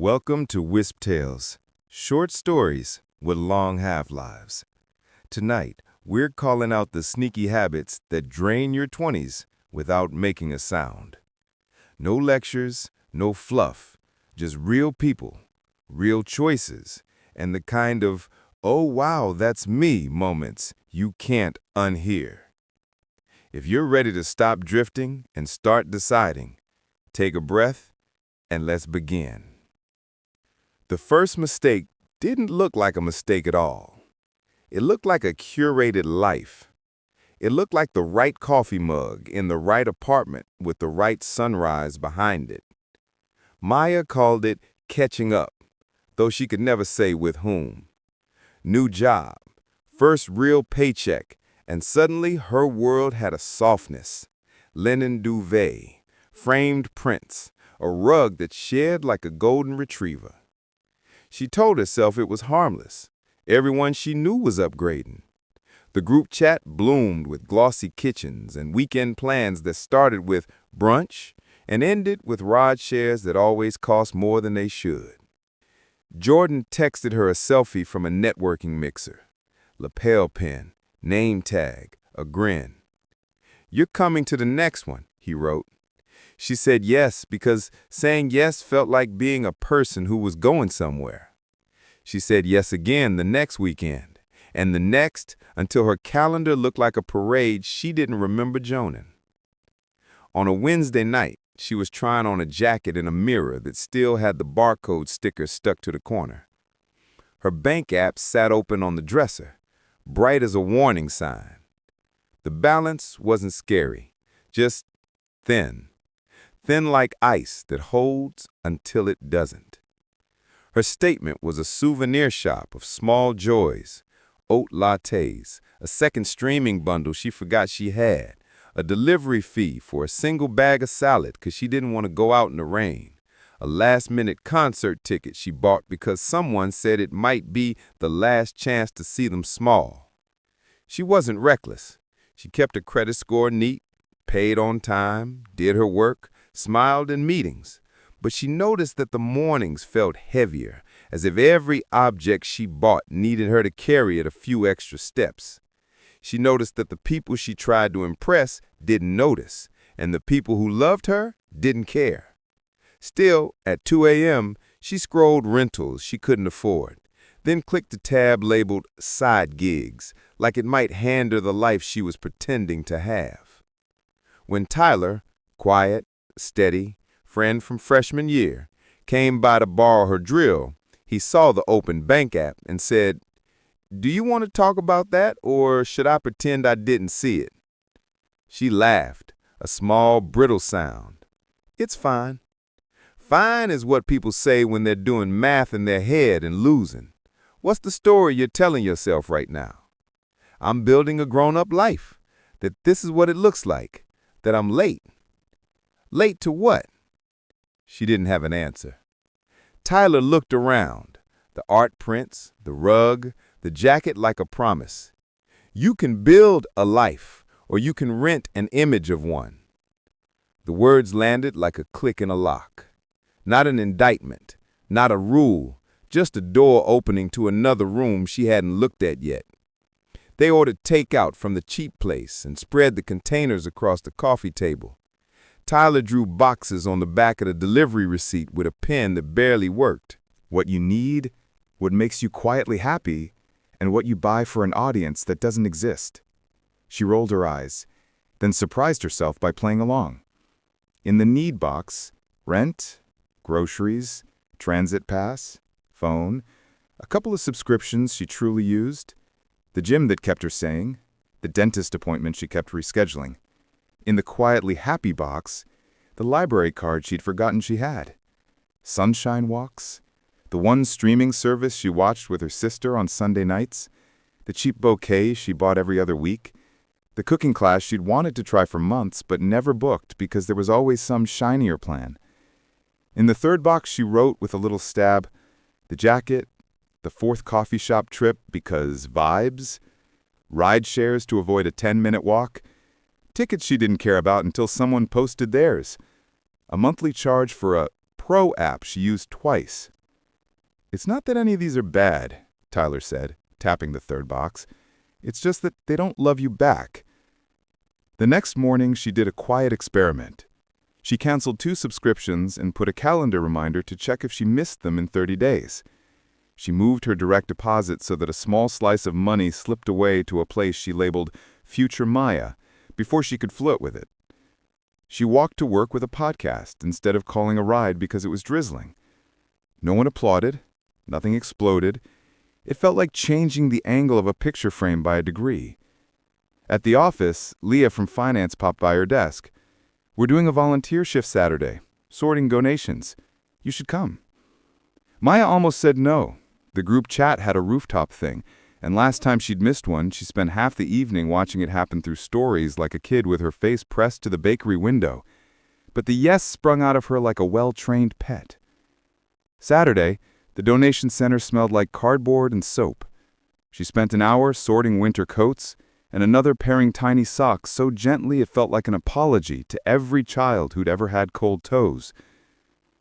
Welcome to Wisp Tales, short stories with long half-lives. Tonight, we're calling out the sneaky habits that drain your 20s without making a sound. No lectures, no fluff, just real people, real choices, and the kind of, oh wow, that's me moments you can't unhear. If you're ready to stop drifting and start deciding, take a breath and let's begin. The first mistake didn't look like a mistake at all. It looked like a curated life. It looked like the right coffee mug in the right apartment with the right sunrise behind it. Maya called it catching up, though she could never say with whom. New job, first real paycheck, and suddenly her world had a softness. Linen duvet, framed prints, a rug that shed like a golden retriever. She told herself it was harmless. Everyone she knew was upgrading. The group chat bloomed with glossy kitchens and weekend plans that started with brunch and ended with ride shares that always cost more than they should. Jordan texted her a selfie from a networking mixer. Lapel pin, name tag, a grin. "You're coming to the next one," he wrote. She said yes because saying yes felt like being a person who was going somewhere. She said yes again the next weekend, and the next until her calendar looked like a parade she didn't remember joining. On a Wednesday night, she was trying on a jacket in a mirror that still had the barcode sticker stuck to the corner. Her bank app sat open on the dresser, bright as a warning sign. The balance wasn't scary, just thin. Thin like ice that holds until it doesn't. Her statement was a souvenir shop of small joys, oat lattes, a second streaming bundle she forgot she had, a delivery fee for a single bag of salad because she didn't want to go out in the rain, a last-minute concert ticket she bought because someone said it might be the last chance to see them small. She wasn't reckless. She kept her credit score neat, paid on time, did her work, smiled in meetings, but she noticed that the mornings felt heavier, as if every object she bought needed her to carry it a few extra steps. She noticed that the people she tried to impress didn't notice, and the people who loved her didn't care. Still, at 2 a.m., she scrolled rentals she couldn't afford, then clicked a tab labeled side gigs, like it might hand her the life she was pretending to have. When Tyler, quiet, steady, friend from freshman year, came by to borrow her drill, he saw the open bank app and said, "Do you want to talk about that, or should I pretend I didn't see it?" She laughed, a small, brittle sound. "It's fine." Fine is what people say when they're doing math in their head and losing. What's the story you're telling yourself right now? I'm building a grown-up life, that this is what it looks like, that I'm late. Late to what? She didn't have an answer. Tyler looked around, the art prints, the rug, the jacket like a promise. You can build a life, or you can rent an image of one. The words landed like a click in a lock. Not an indictment, not a rule, just a door opening to another room she hadn't looked at yet. They ordered takeout from the cheap place and spread the containers across the coffee table. Tyler drew boxes on the back of the delivery receipt with a pen that barely worked. What you need, what makes you quietly happy, and what you buy for an audience that doesn't exist. She rolled her eyes, then surprised herself by playing along. In the need box, rent, groceries, transit pass, phone, a couple of subscriptions she truly used, the gym that kept her sane, the dentist appointment she kept rescheduling. In the quietly happy box, the library card she'd forgotten she had. Sunshine walks, the one streaming service she watched with her sister on Sunday nights, the cheap bouquet she bought every other week, the cooking class she'd wanted to try for months but never booked because there was always some shinier plan. In the third box she wrote with a little stab, the jacket, the fourth coffee shop trip because vibes, ride shares to avoid a 10-minute walk, tickets she didn't care about until someone posted theirs, a monthly charge for a pro app she used twice. "It's not that any of these are bad," Tyler said, tapping the third box. "It's just that they don't love you back." The next morning, she did a quiet experiment. She canceled 2 subscriptions and put a calendar reminder to check if she missed them in 30 days. She moved her direct deposit so that a small slice of money slipped away to a place she labeled Future Maya before she could float with it. She walked to work with a podcast instead of calling a ride because it was drizzling. No one applauded. Nothing exploded. It felt like changing the angle of a picture frame by a degree. At the office, Leah from finance popped by her desk. "We're doing a volunteer shift Saturday, sorting donations. You should come." Maya almost said no. The group chat had a rooftop thing, and last time she'd missed one, she spent half the evening watching it happen through stories like a kid with her face pressed to the bakery window. But the yes sprung out of her like a well-trained pet. Saturday, the donation center smelled like cardboard and soap. She spent an hour sorting winter coats and another pairing tiny socks so gently it felt like an apology to every child who'd ever had cold toes.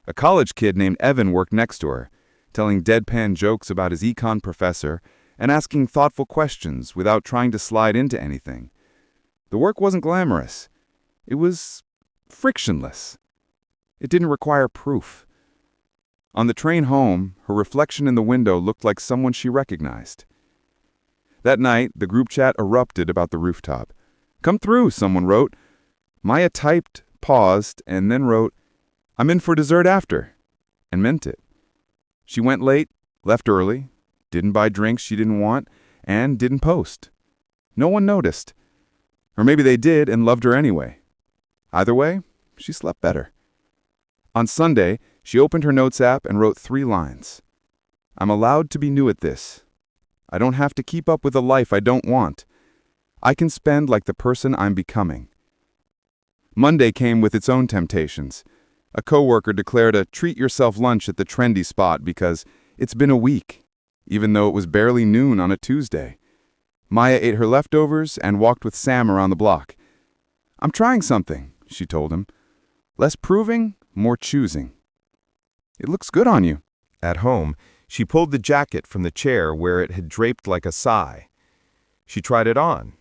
A college kid named Evan worked next to her, telling deadpan jokes about his econ professor and asking thoughtful questions without trying to slide into anything. The work wasn't glamorous. It was frictionless. It didn't require proof. On the train home, her reflection in the window looked like someone she recognized. That night, the group chat erupted about the rooftop. "Come through," someone wrote. Maya typed, paused, and then wrote, "I'm in for dessert after," and meant it. She went late, left early, didn't buy drinks she didn't want, and didn't post. No one noticed. Or maybe they did and loved her anyway. Either way, she slept better. On Sunday, she opened her notes app and wrote 3 lines. "I'm allowed to be new at this. I don't have to keep up with a life I don't want. I can spend like the person I'm becoming." Monday came with its own temptations. A coworker declared a treat-yourself lunch at the trendy spot because it's been a week, even though it was barely noon on a Tuesday. Maya ate her leftovers and walked with Sam around the block. "I'm trying something," she told him. "Less proving, more choosing." "It looks good on you." At home, she pulled the jacket from the chair where it had draped like a sigh. She tried it on.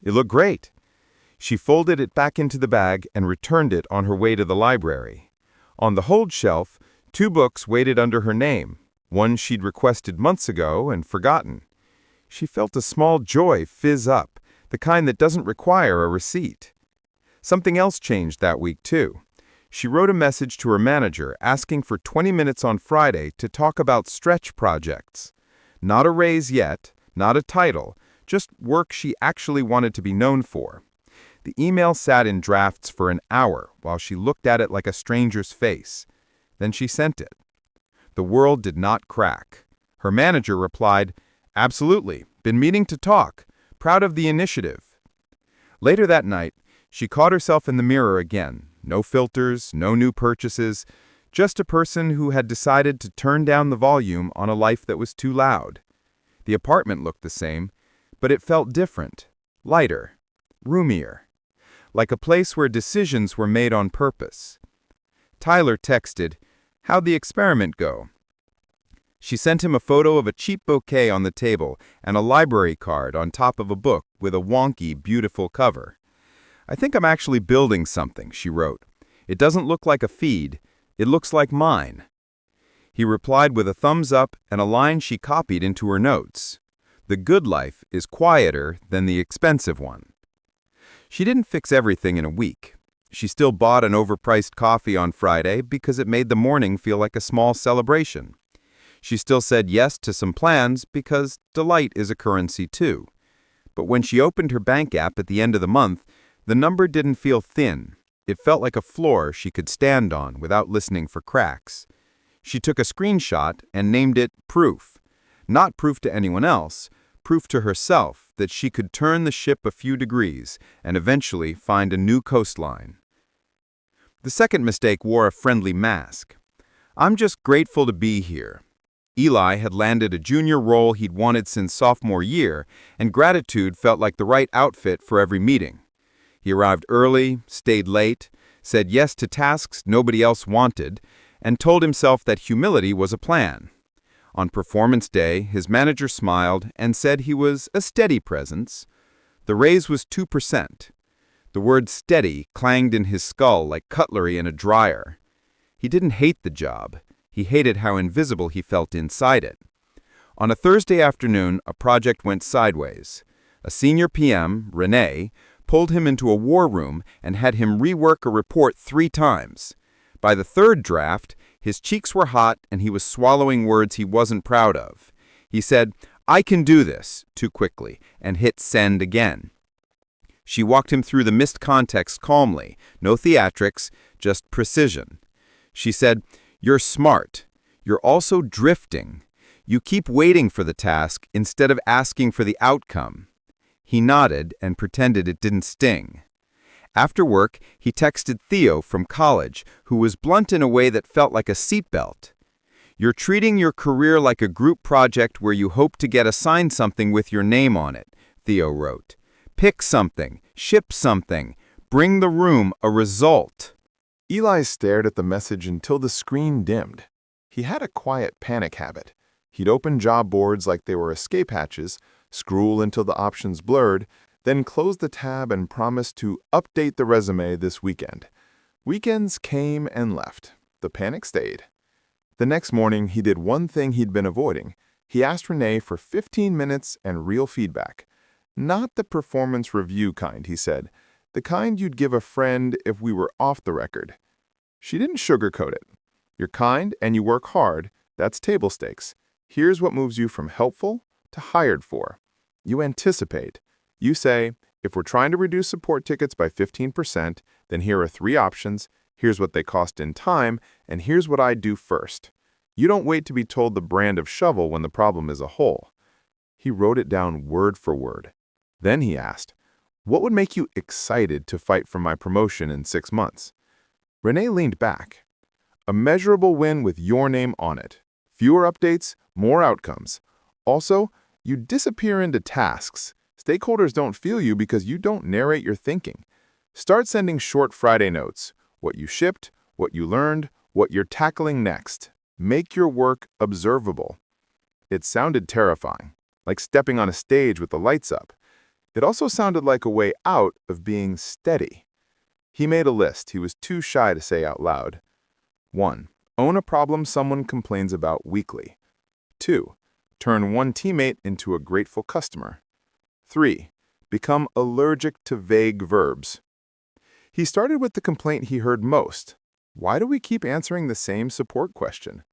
It looked great. She folded it back into the bag and returned it on her way to the library. On the hold shelf, 2 books waited under her name, one she'd requested months ago and forgotten. She felt a small joy fizz up, the kind that doesn't require a receipt. Something else changed that week, too. She wrote a message to her manager asking for 20 minutes on Friday to talk about stretch projects. Not a raise yet, not a title, just work she actually wanted to be known for. The email sat in drafts for an hour while she looked at it like a stranger's face. Then she sent it. The world did not crack. Her manager replied, "Absolutely, been meaning to talk, proud of the initiative." Later that night, she caught herself in the mirror again. No filters, no new purchases, just a person who had decided to turn down the volume on a life that was too loud. The apartment looked the same, but it felt different, lighter, roomier, like a place where decisions were made on purpose. Tyler texted, "How'd the experiment go?" She sent him a photo of a cheap bouquet on the table and a library card on top of a book with a wonky, beautiful cover. "I think I'm actually building something," she wrote. "It doesn't look like a feed. It looks like mine." He replied with a thumbs up and a line she copied into her notes. "The good life is quieter than the expensive one." She didn't fix everything in a week. She still bought an overpriced coffee on Friday because it made the morning feel like a small celebration. She still said yes to some plans because delight is a currency too. But when she opened her bank app at the end of the month, the number didn't feel thin. It felt like a floor she could stand on without listening for cracks. She took a screenshot and named it Proof. Not proof to anyone else, proof to herself that she could turn the ship a few degrees and eventually find a new coastline. The second mistake wore a friendly mask. "I'm just grateful to be here." Eli had landed a junior role he'd wanted since sophomore year, and gratitude felt like the right outfit for every meeting. He arrived early, stayed late, said yes to tasks nobody else wanted, and told himself that humility was a plan. On performance day, his manager smiled and said he was a steady presence. The raise was 2%. The word steady clanged in his skull like cutlery in a dryer. He didn't hate the job. He hated how invisible he felt inside it. On a Thursday afternoon, a project went sideways. A senior PM, Renee, pulled him into a war room and had him rework a report 3 times. By the 3rd draft, his cheeks were hot and he was swallowing words he wasn't proud of. He said, "I can do this," too quickly, and hit send again. She walked him through the missed context calmly, no theatrics, just precision. She said, "You're smart. You're also drifting. You keep waiting for the task instead of asking for the outcome." He nodded and pretended it didn't sting. After work, he texted Theo from college, who was blunt in a way that felt like a seatbelt. "You're treating your career like a group project where you hope to get assigned something with your name on it," Theo wrote. "Pick something, ship something, bring the room a result." Eli stared at the message until the screen dimmed. He had a quiet panic habit. He'd open job boards like they were escape hatches, scroll until the options blurred, then close the tab and promise to update the resume this weekend. Weekends came and left. The panic stayed. The next morning, he did one thing he'd been avoiding. He asked Renee for 15 minutes and real feedback. Not the performance review kind, he said. The kind you'd give a friend if we were off the record. She didn't sugarcoat it. "You're kind and you work hard. That's table stakes. Here's what moves you from helpful to hired for. You anticipate. You say, if we're trying to reduce support tickets by 15%, then here are 3 options. Here's what they cost in time, and here's what I'd do first. You don't wait to be told the brand of shovel when the problem is a hole." He wrote it down word for word. Then he asked, "What would make you excited to fight for my promotion in 6 months?" Renee leaned back. "A measurable win with your name on it. Fewer updates, more outcomes. Also, you disappear into tasks. Stakeholders don't feel you because you don't narrate your thinking. Start sending short Friday notes. What you shipped, what you learned, what you're tackling next. Make your work observable." It sounded terrifying, like stepping on a stage with the lights up. It also sounded like a way out of being steady. He made a list he was too shy to say out loud. 1. Own a problem someone complains about weekly. 2. Turn one teammate into a grateful customer. 3. Become allergic to vague verbs. He started with the complaint he heard most. Why do we keep answering the same support question?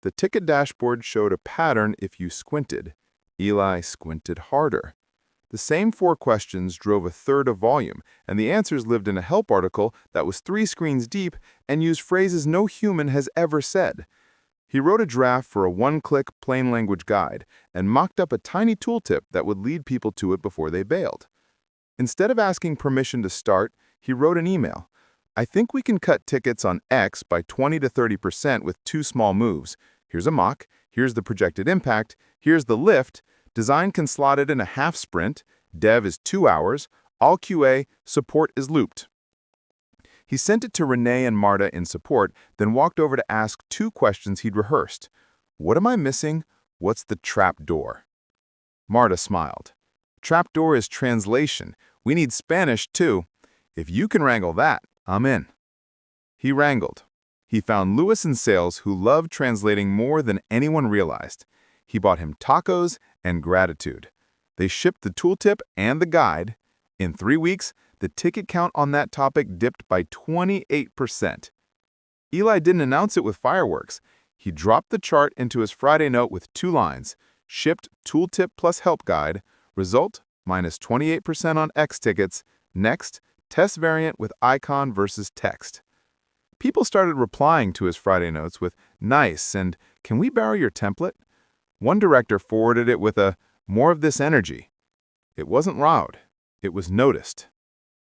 The ticket dashboard showed a pattern if you squinted. Eli squinted harder. The same 4 questions drove a third of volume, and the answers lived in a help article that was 3 screens deep and used phrases no human has ever said. He wrote a draft for a one-click plain language guide and mocked up a tiny tooltip that would lead people to it before they bailed. Instead of asking permission to start, he wrote an email. "I think we can cut tickets on X by 20 to 30% with 2 small moves. Here's a mock, here's the projected impact, here's the lift. Design can slot it in a half sprint, dev is 2 hours, all QA, support is looped." He sent it to Renee and Marta in support, then walked over to ask 2 questions he'd rehearsed. "What am I missing? What's the trap door?" Marta smiled. "Trapdoor is translation. We need Spanish, too. If you can wrangle that, I'm in." He wrangled. He found Lewis in sales who loved translating more than anyone realized. He bought him tacos and gratitude. They shipped the tooltip and the guide. In 3 weeks, the ticket count on that topic dipped by 28%. Eli didn't announce it with fireworks. He dropped the chart into his Friday note with 2 lines. Shipped tooltip plus help guide. Result, minus 28% on X tickets. Next, test variant with icon versus text. People started replying to his Friday notes with "nice" and "can we borrow your template?" One director forwarded it with a "more of this energy." It wasn't loud. It was noticed.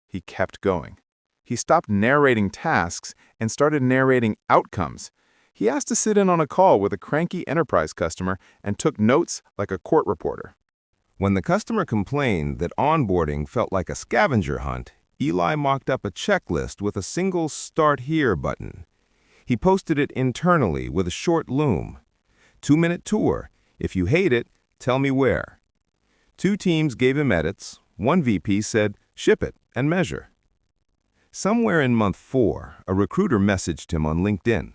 He kept going. He stopped narrating tasks and started narrating outcomes. He asked to sit in on a call with a cranky enterprise customer and took notes like a court reporter. When the customer complained that onboarding felt like a scavenger hunt, Eli mocked up a checklist with a single Start Here button. He posted it internally with a short loom. 2-minute tour. If you hate it, tell me where. 2 teams gave him edits. 1 VP said, ship it and measure. Somewhere in month 4, a recruiter messaged him on LinkedIn.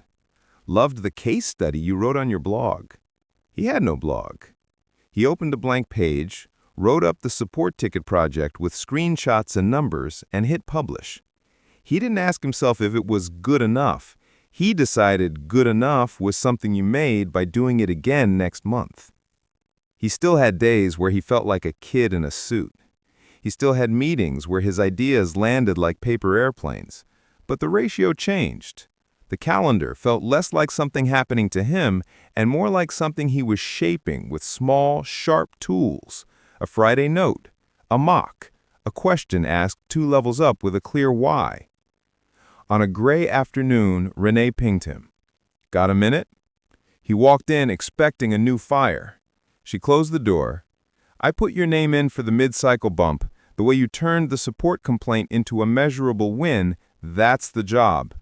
Loved the case study you wrote on your blog. He had no blog. He opened a blank page, wrote up the support ticket project with screenshots and numbers, and hit publish. He didn't ask himself if it was good enough. He decided good enough was something you made by doing it again next month. He still had days where he felt like a kid in a suit. He still had meetings where his ideas landed like paper airplanes. But the ratio changed. The calendar felt less like something happening to him and more like something he was shaping with small, sharp tools. A Friday note, a mock, a question asked 2 levels up with a clear why. On a gray afternoon, Renee pinged him. Got a minute? He walked in expecting a new fire. She closed the door. I put your name in for the mid-cycle bump. The way you turned the support complaint into a measurable win, that's the job.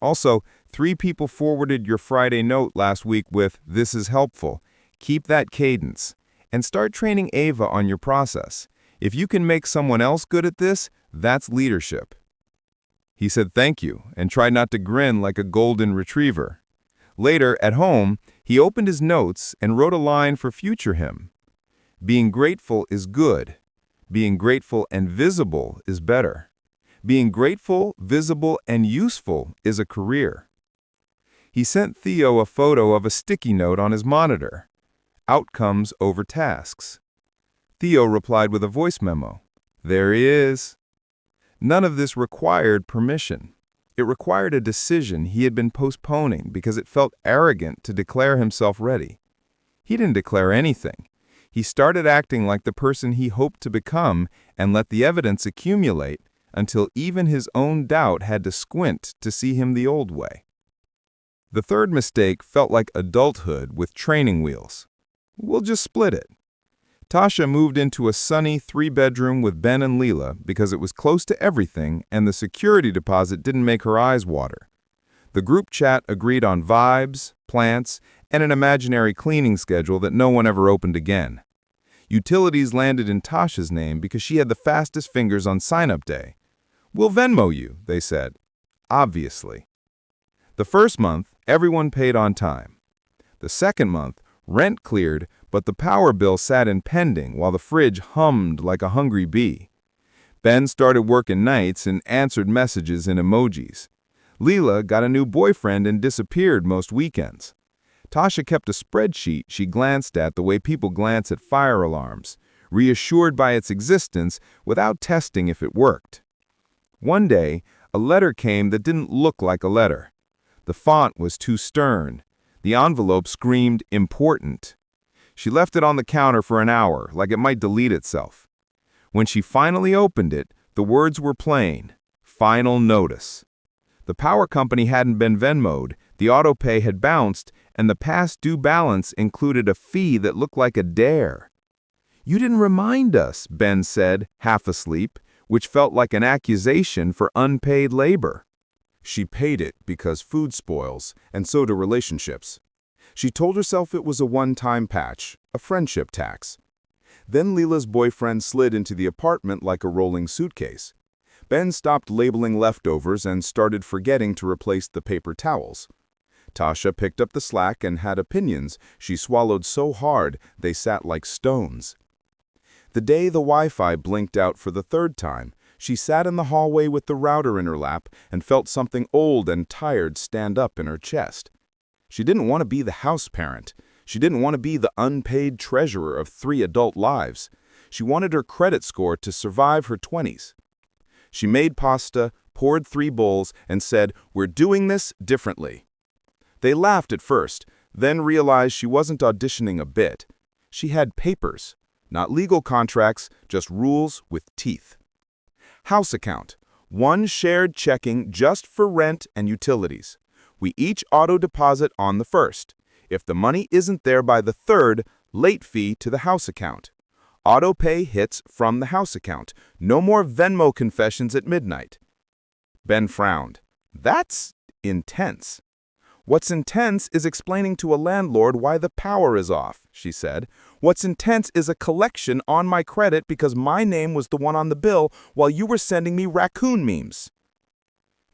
Also, 3 people forwarded your Friday note last week with, this is helpful. Keep that cadence. And start training Ava on your process. If you can make someone else good at this, that's leadership. He said thank you and tried not to grin like a golden retriever. Later, at home, he opened his notes and wrote a line for future him. Being grateful is good. Being grateful and visible is better. Being grateful, visible, and useful is a career. He sent Theo a photo of a sticky note on his monitor. Outcomes over tasks. Theo replied with a voice memo. There he is. None of this required permission. It required a decision he had been postponing because it felt arrogant to declare himself ready. He didn't declare anything. He started acting like the person he hoped to become and let the evidence accumulate until even his own doubt had to squint to see him the old way. The third mistake felt like adulthood with training wheels. We'll just split it. Tasha moved into a sunny 3-bedroom with Ben and Leela because it was close to everything and the security deposit didn't make her eyes water. The group chat agreed on vibes, plants, and an imaginary cleaning schedule that no one ever opened again. Utilities landed in Tasha's name because she had the fastest fingers on sign-up day. We'll Venmo you, they said. Obviously. The first month, everyone paid on time. The second month, rent cleared, but the power bill sat in pending while the fridge hummed like a hungry bee. Ben started working nights and answered messages in emojis. Leela got a new boyfriend and disappeared most weekends. Tasha kept a spreadsheet she glanced at the way people glance at fire alarms, reassured by its existence without testing if it worked. One day, a letter came that didn't look like a letter. The font was too stern. The envelope screamed important. She left it on the counter for an hour, like it might delete itself. When she finally opened it, the words were plain. Final notice. The power company hadn't been Venmo'd, the autopay had bounced, and the past due balance included a fee that looked like a dare. You didn't remind us, Ben said, half asleep, which felt like an accusation for unpaid labor. She paid it because food spoils, and so do relationships. She told herself it was a one-time patch, a friendship tax. Then Leela's boyfriend slid into the apartment like a rolling suitcase. Ben stopped labeling leftovers and started forgetting to replace the paper towels. Tasha picked up the slack and had opinions she swallowed so hard they sat like stones. The day the Wi-Fi blinked out for the 3rd time, she sat in the hallway with the router in her lap and felt something old and tired stand up in her chest. She didn't want to be the house parent. She didn't want to be the unpaid treasurer of 3 adult lives. She wanted her credit score to survive her 20s. She made pasta, poured 3 bowls, and said, "We're doing this differently." They laughed at first, then realized she wasn't auditioning a bit. She had papers, not legal contracts, just rules with teeth. House account, 1 shared checking just for rent and utilities. We each auto-deposit on the 1st. If the money isn't there by the 3rd, late fee to the house account. Auto-pay hits from the house account. No more Venmo confessions at midnight. Ben frowned. That's intense. "What's intense is explaining to a landlord why the power is off," she said. "What's intense is a collection on my credit because my name was the one on the bill while you were sending me raccoon memes."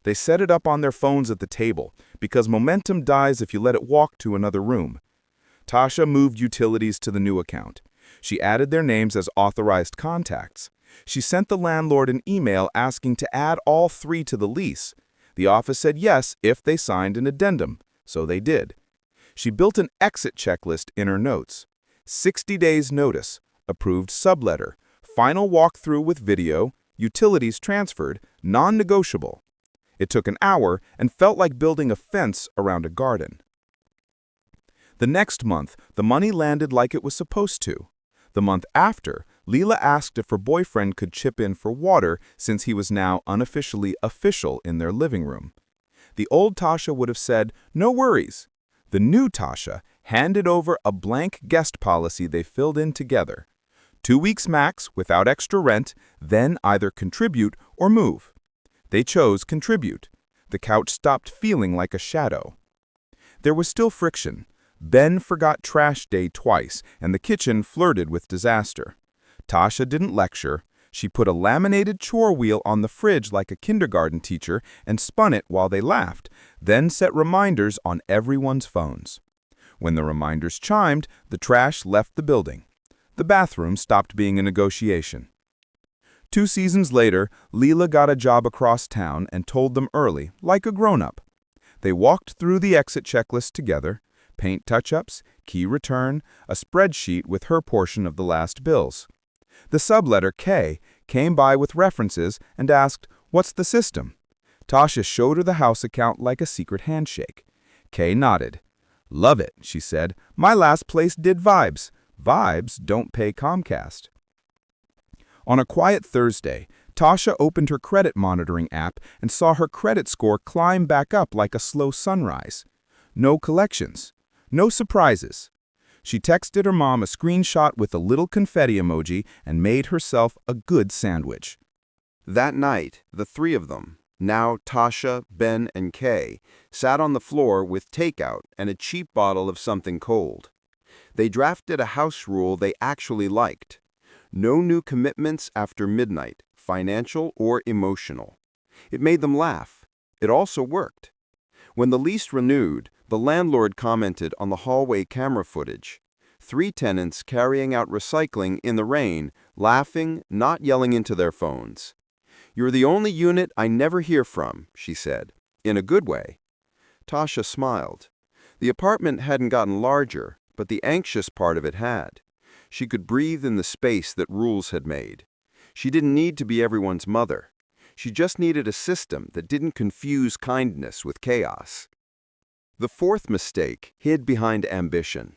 They set it up on their phones at the table, because momentum dies if you let it walk to another room. Tasha moved utilities to the new account. She added their names as authorized contacts. She sent the landlord an email asking to add all 3 to the lease. The office said yes if they signed an addendum, so they did. She built an exit checklist in her notes. 60 days notice, approved subletter, final walkthrough with video, utilities transferred, non-negotiable. It took an hour and felt like building a fence around a garden. The next month, the money landed like it was supposed to. The month after, Leela asked if her boyfriend could chip in for water since he was now unofficially official in their living room. The old Tasha would have said, "No worries." The new Tasha handed over a blank guest policy they filled in together. 2 weeks max without extra rent, then either contribute or move. They chose contribute. The couch stopped feeling like a shadow. There was still friction. Ben forgot trash day twice, and the kitchen flirted with disaster. Tasha didn't lecture. She put a laminated chore wheel on the fridge like a kindergarten teacher and spun it while they laughed, then set reminders on everyone's phones. When the reminders chimed, the trash left the building. The bathroom stopped being a negotiation. 2 seasons later, Leela got a job across town and told them early, like a grown-up. They walked through the exit checklist together, paint touch-ups, key return, a spreadsheet with her portion of the last bills. The subletter, K, came by with references and asked, "What's the system?" Tasha showed her the house account like a secret handshake. Kay nodded. "Love it," she said. "My last place did Vibes. Vibes don't pay Comcast." On a quiet Thursday, Tasha opened her credit monitoring app and saw her credit score climb back up like a slow sunrise. No collections. No surprises. She texted her mom a screenshot with a little confetti emoji and made herself a good sandwich. That night, the 3 of them, now Tasha, Ben, and Kay, sat on the floor with takeout and a cheap bottle of something cold. They drafted a house rule they actually liked. No new commitments after midnight, financial or emotional. It made them laugh. It also worked. When the lease renewed, the landlord commented on the hallway camera footage. 3 tenants carrying out recycling in the rain, laughing, not yelling into their phones. "You're the only unit I never hear from," she said, in a good way. Tasha smiled. The apartment hadn't gotten larger, but the anxious part of it had. She could breathe in the space that rules had made. She didn't need to be everyone's mother. She just needed a system that didn't confuse kindness with chaos. The 4th mistake hid behind ambition.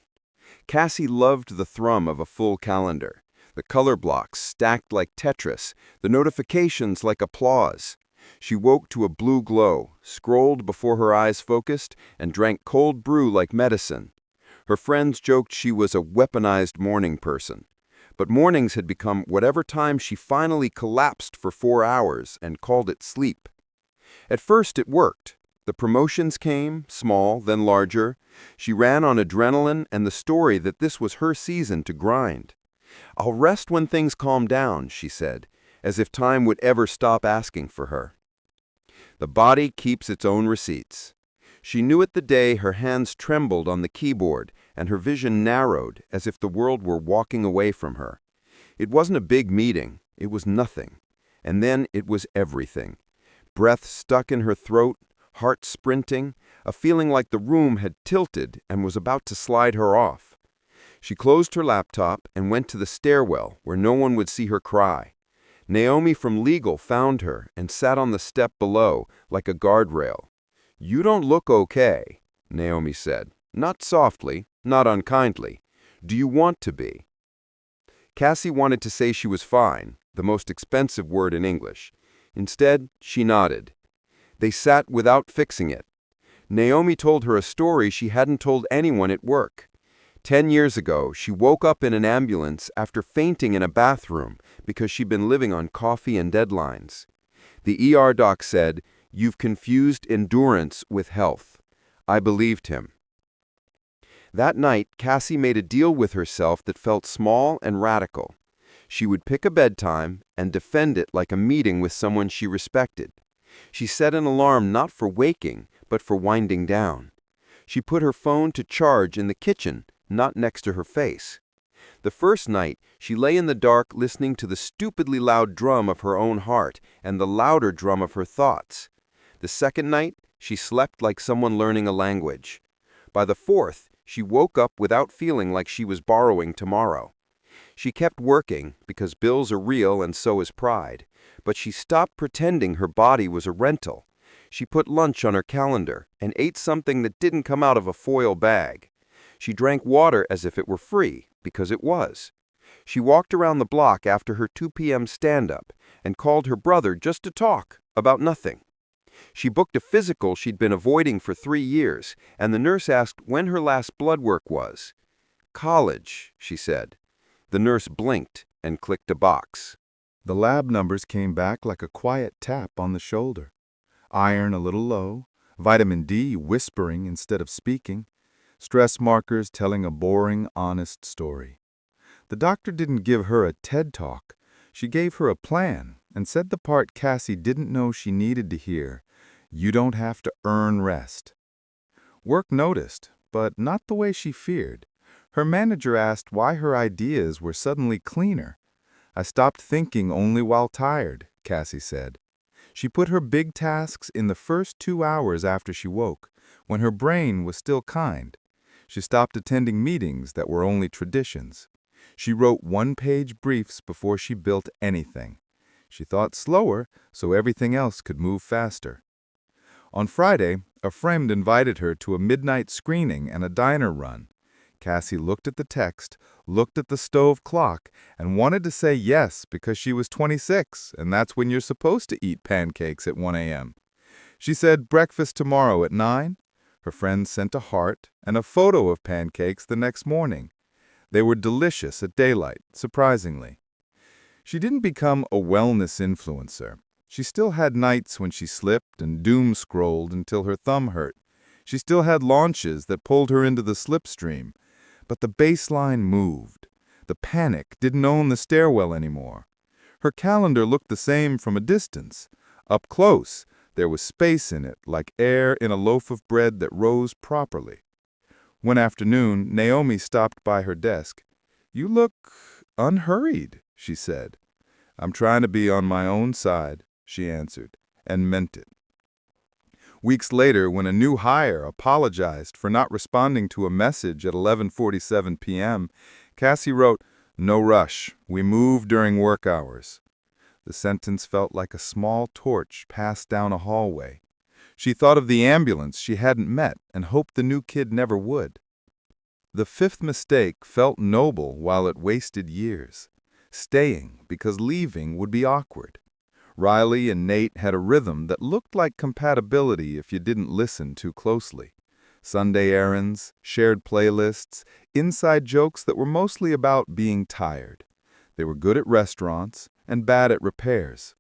Cassie loved the thrum of a full calendar, the color blocks stacked like Tetris, the notifications like applause. She woke to a blue glow, scrolled before her eyes focused, and drank cold brew like medicine. Her friends joked she was a weaponized morning person. But mornings had become whatever time she finally collapsed for 4 hours and called it sleep. At first it worked. The promotions came, small, then larger. She ran on adrenaline and the story that this was her season to grind. "I'll rest when things calm down," she said, as if time would ever stop asking for her. The body keeps its own receipts. She knew it the day her hands trembled on the keyboard and her vision narrowed as if the world were walking away from her. It wasn't a big meeting, it was nothing. And then it was everything. Breath stuck in her throat, heart sprinting, a feeling like the room had tilted and was about to slide her off. She closed her laptop and went to the stairwell where no one would see her cry. Naomi from legal found her and sat on the step below like a guardrail. "You don't look okay," Naomi said, not softly, not unkindly. "Do you want to be?" Cassie wanted to say she was fine, the most expensive word in English. Instead, she nodded. They sat without fixing it. Naomi told her a story she hadn't told anyone at work. 10 years ago, she woke up in an ambulance after fainting in a bathroom because she'd been living on coffee and deadlines. The ER doc said, "You've confused endurance with health. I believed him. That night, Cassie made a deal with herself that felt small and radical. She would pick a bedtime and defend it like a meeting with someone she respected. She set an alarm not for waking, but for winding down. She put her phone to charge in the kitchen, not next to her face. The first night, she lay in the dark listening to the stupidly loud drum of her own heart and the louder drum of her thoughts. The second night, she slept like someone learning a language. By the fourth, she woke up without feeling like she was borrowing tomorrow. She kept working, because bills are real and so is pride, but she stopped pretending her body was a rental. She put lunch on her calendar and ate something that didn't come out of a foil bag. She drank water as if it were free, because it was. She walked around the block after her 2 p.m. stand-up and called her brother just to talk about nothing. She booked a physical she'd been avoiding for 3 years, and the nurse asked when her last blood work was. "College," she said. The nurse blinked and clicked a box. The lab numbers came back like a quiet tap on the shoulder. Iron a little low, vitamin D whispering instead of speaking, stress markers telling a boring, honest story. The doctor didn't give her a TED Talk. She gave her a plan and said the part Cassie didn't know she needed to hear: you don't have to earn rest. Work noticed, but not the way she feared. Her manager asked why her ideas were suddenly cleaner. "I stopped thinking only while tired," Cassie said. She put her big tasks in the first 2 hours after she woke, when her brain was still kind. She stopped attending meetings that were only traditions. She wrote 1-page briefs before she built anything. She thought slower so everything else could move faster. On Friday, a friend invited her to a midnight screening and a diner run. Cassie looked at the text, looked at the stove clock, and wanted to say yes because she was 26, and that's when you're supposed to eat pancakes at 1 a.m. She said, "Breakfast tomorrow at 9?" Her friend sent a heart and a photo of pancakes the next morning. They were delicious at daylight, surprisingly. She didn't become a wellness influencer. She still had nights when she slipped and doom-scrolled until her thumb hurt. She still had launches that pulled her into the slipstream. But the baseline moved. The panic didn't own the stairwell anymore. Her calendar looked the same from a distance. Up close, there was space in it, like air in a loaf of bread that rose properly. One afternoon, Naomi stopped by her desk. "You look unhurried," she said. "I'm trying to be on my own side," she answered, and meant it. Weeks later, when a new hire apologized for not responding to a message at 11:47 p.m., Cassie wrote, "No rush. We move during work hours." The sentence felt like a small torch passed down a hallway. She thought of the ambulance she hadn't met and hoped the new kid never would. The fifth mistake felt noble while it wasted years. Staying because leaving would be awkward. Riley and Nate had a rhythm that looked like compatibility if you didn't listen too closely. Sunday errands, shared playlists, inside jokes that were mostly about being tired. They were good at restaurants and bad at repairs.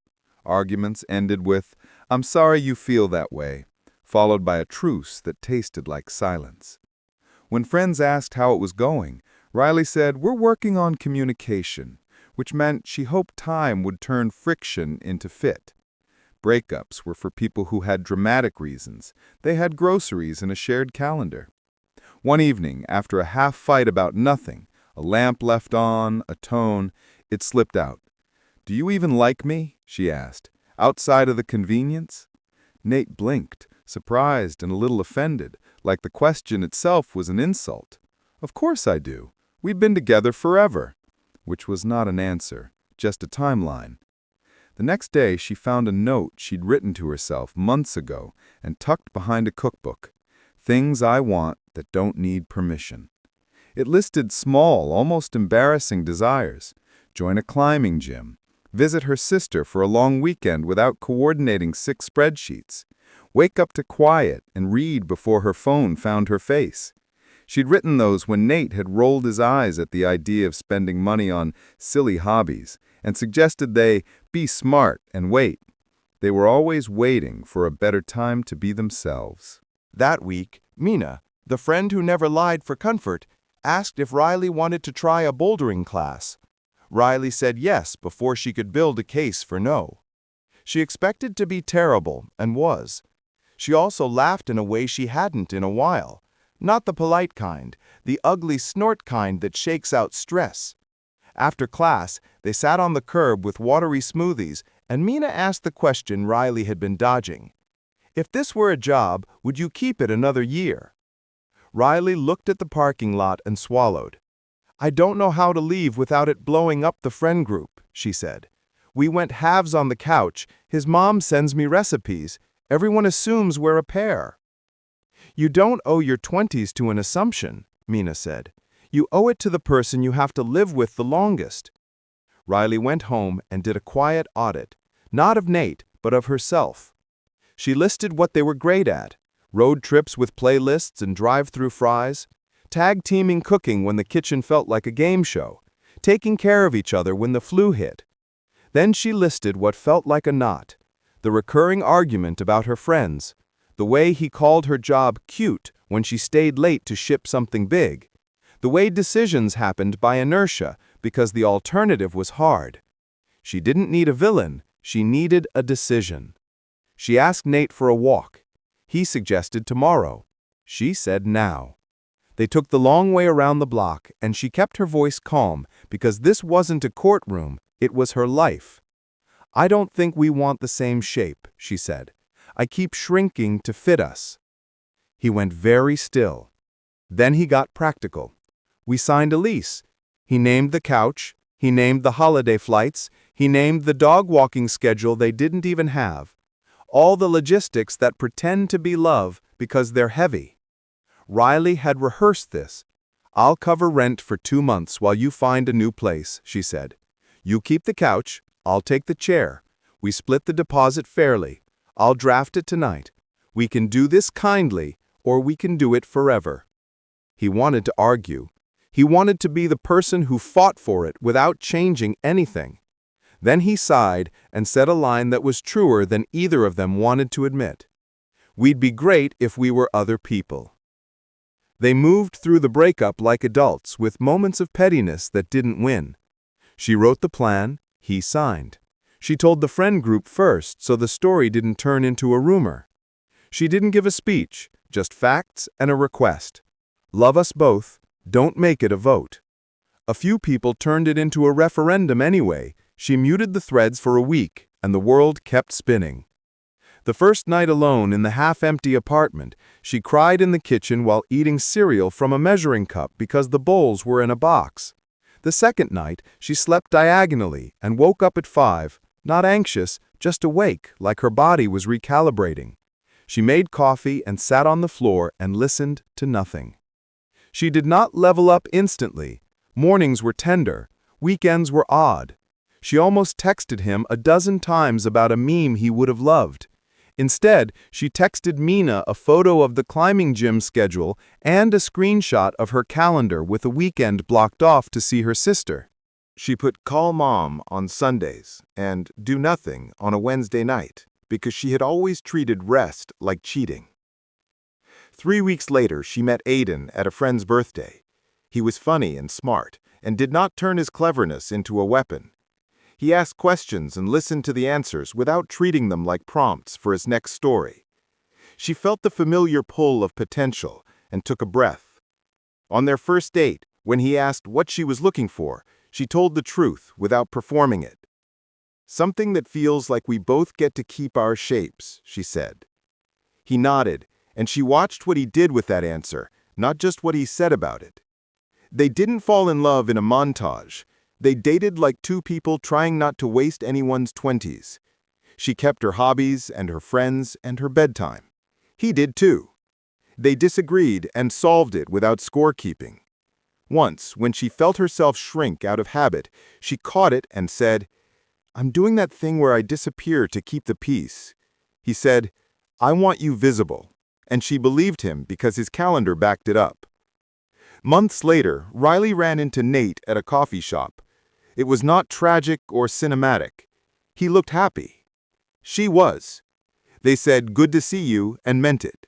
Arguments ended with, "I'm sorry you feel that way," followed by a truce that tasted like silence. When friends asked how it was going, Riley said, "We're working on communication," which meant she hoped time would turn friction into fit. Breakups were for people who had dramatic reasons. They had groceries and a shared calendar. One evening, after a half-fight about nothing, a lamp left on, a tone, it slipped out. "Do you even like me?" she asked. "Outside of the convenience?" Nate blinked, surprised and a little offended, like the question itself was an insult. "Of course I do. We've been together forever." Which was not an answer, just a timeline. The next day, she found a note she'd written to herself months ago and tucked behind a cookbook. "Things I want that don't need permission." It listed small, almost embarrassing desires. Join a climbing gym. Visit her sister for a long weekend without coordinating 6 spreadsheets. Wake up to quiet and read before her phone found her face. She'd written those when Nate had rolled his eyes at the idea of spending money on silly hobbies and suggested they be smart and wait. They were always waiting for a better time to be themselves. That week, Mina, the friend who never lied for comfort, asked if Riley wanted to try a bouldering class. Riley said yes before she could build a case for no. She expected to be terrible, and was. She also laughed in a way she hadn't in a while. Not the polite kind, the ugly snort kind that shakes out stress. After class, they sat on the curb with watery smoothies, and Mina asked the question Riley had been dodging. If this were a job, would you keep it another year? Riley looked at the parking lot and swallowed. I don't know how to leave without it blowing up the friend group, she said. We went halves on the couch. His mom sends me recipes. Everyone assumes we're a pair. You don't owe your 20s to an assumption, Mina said. You owe it to the person you have to live with the longest. Riley went home and did a quiet audit, not of Nate, but of herself. She listed what they were great at: road trips with playlists and drive-through fries, tag-teaming cooking when the kitchen felt like a game show, taking care of each other when the flu hit. Then she listed what felt like a knot: the recurring argument about her friends, the way he called her job cute when she stayed late to ship something big, the way decisions happened by inertia because the alternative was hard. She didn't need a villain, she needed a decision. She asked Nate for a walk. He suggested tomorrow. She said now. They took the long way around the block, and she kept her voice calm because this wasn't a courtroom, it was her life. I don't think we want the same shape, she said. I keep shrinking to fit us. He went very still. Then he got practical. We signed a lease. He named the couch. He named the holiday flights. He named the dog walking schedule they didn't even have. All the logistics that pretend to be love because they're heavy. Riley had rehearsed this. I'll cover rent for 2 months while you find a new place, she said. You keep the couch, I'll take the chair. We split the deposit fairly. I'll draft it tonight. We can do this kindly, or we can do it forever. He wanted to argue. He wanted to be the person who fought for it without changing anything. Then he sighed and said a line that was truer than either of them wanted to admit. We'd be great if we were other people. They moved through the breakup like adults with moments of pettiness that didn't win. She wrote the plan, he signed. She told the friend group first so the story didn't turn into a rumor. She didn't give a speech, just facts and a request. Love us both, don't make it a vote. A few people turned it into a referendum anyway. She muted the threads for a week, and the world kept spinning. The first night alone in the half-empty apartment, she cried in the kitchen while eating cereal from a measuring cup because the bowls were in a box. The second night, she slept diagonally and woke up at 5, not anxious, just awake, like her body was recalibrating. She made coffee and sat on the floor and listened to nothing. She did not level up instantly. Mornings were tender. Weekends were odd. She almost texted him a dozen times about a meme he would have loved. Instead, she texted Mina a photo of the climbing gym schedule and a screenshot of her calendar with a weekend blocked off to see her sister. She put call mom on Sundays and do nothing on a Wednesday night because she had always treated rest like cheating. 3 weeks later, she met Aiden at a friend's birthday. He was funny and smart and did not turn his cleverness into a weapon. He asked questions and listened to the answers without treating them like prompts for his next story. She felt the familiar pull of potential and took a breath. On their first date, when he asked what she was looking for, she told the truth without performing it. Something that feels like we both get to keep our shapes, she said. He nodded, and she watched what he did with that answer, not just what he said about it. They didn't fall in love in a montage. They dated like two people trying not to waste anyone's 20s. She kept her hobbies and her friends and her bedtime. He did too. They disagreed and solved it without scorekeeping. Once, when she felt herself shrink out of habit, she caught it and said, "I'm doing that thing where I disappear to keep the peace." He said, "I want you visible." And she believed him because his calendar backed it up. Months later, Riley ran into Nate at a coffee shop. It was not tragic or cinematic. He looked happy. She was. They said, "Good to see you," and meant it.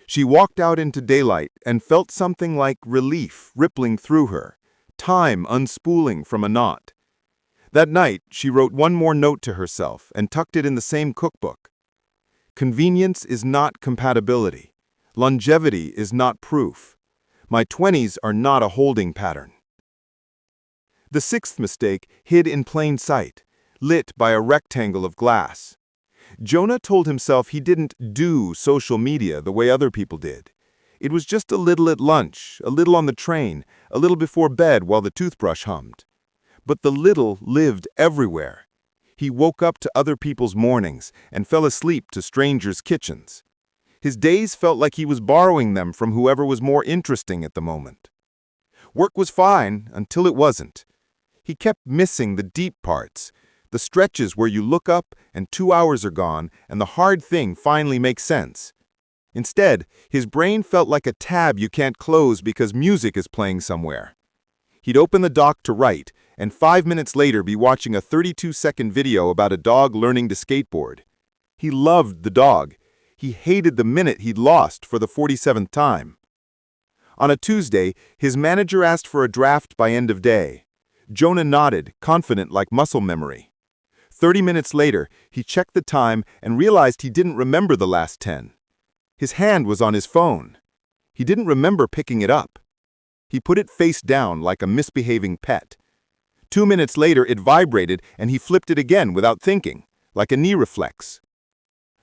She walked out into daylight and felt something like relief rippling through her, time unspooling from a knot. That night, she wrote one more note to herself and tucked it in the same cookbook. Convenience is not compatibility. Longevity is not proof. My 20s are not a holding pattern. The sixth mistake hid in plain sight, lit by a rectangle of glass. Jonah told himself he didn't do social media the way other people did. It was just a little at lunch, a little on the train, a little before bed while the toothbrush hummed. But the little lived everywhere. He woke up to other people's mornings and fell asleep to strangers' kitchens. His days felt like he was borrowing them from whoever was more interesting at the moment. Work was fine until it wasn't. He kept missing the deep parts, the stretches where you look up and 2 hours are gone and the hard thing finally makes sense. Instead, his brain felt like a tab you can't close because music is playing somewhere. He'd open the dock to write, and 5 minutes later be watching a 32-second video about a dog learning to skateboard. He loved the dog. He hated the minute he'd lost for the 47th time. On a Tuesday, his manager asked for a draft by end of day. Jonah nodded, confident like muscle memory. 30 minutes later, he checked the time and realized he didn't remember the last 10. His hand was on his phone. He didn't remember picking it up. He put it face down like a misbehaving pet. 2 minutes later, it vibrated and he flipped it again without thinking, like a knee reflex.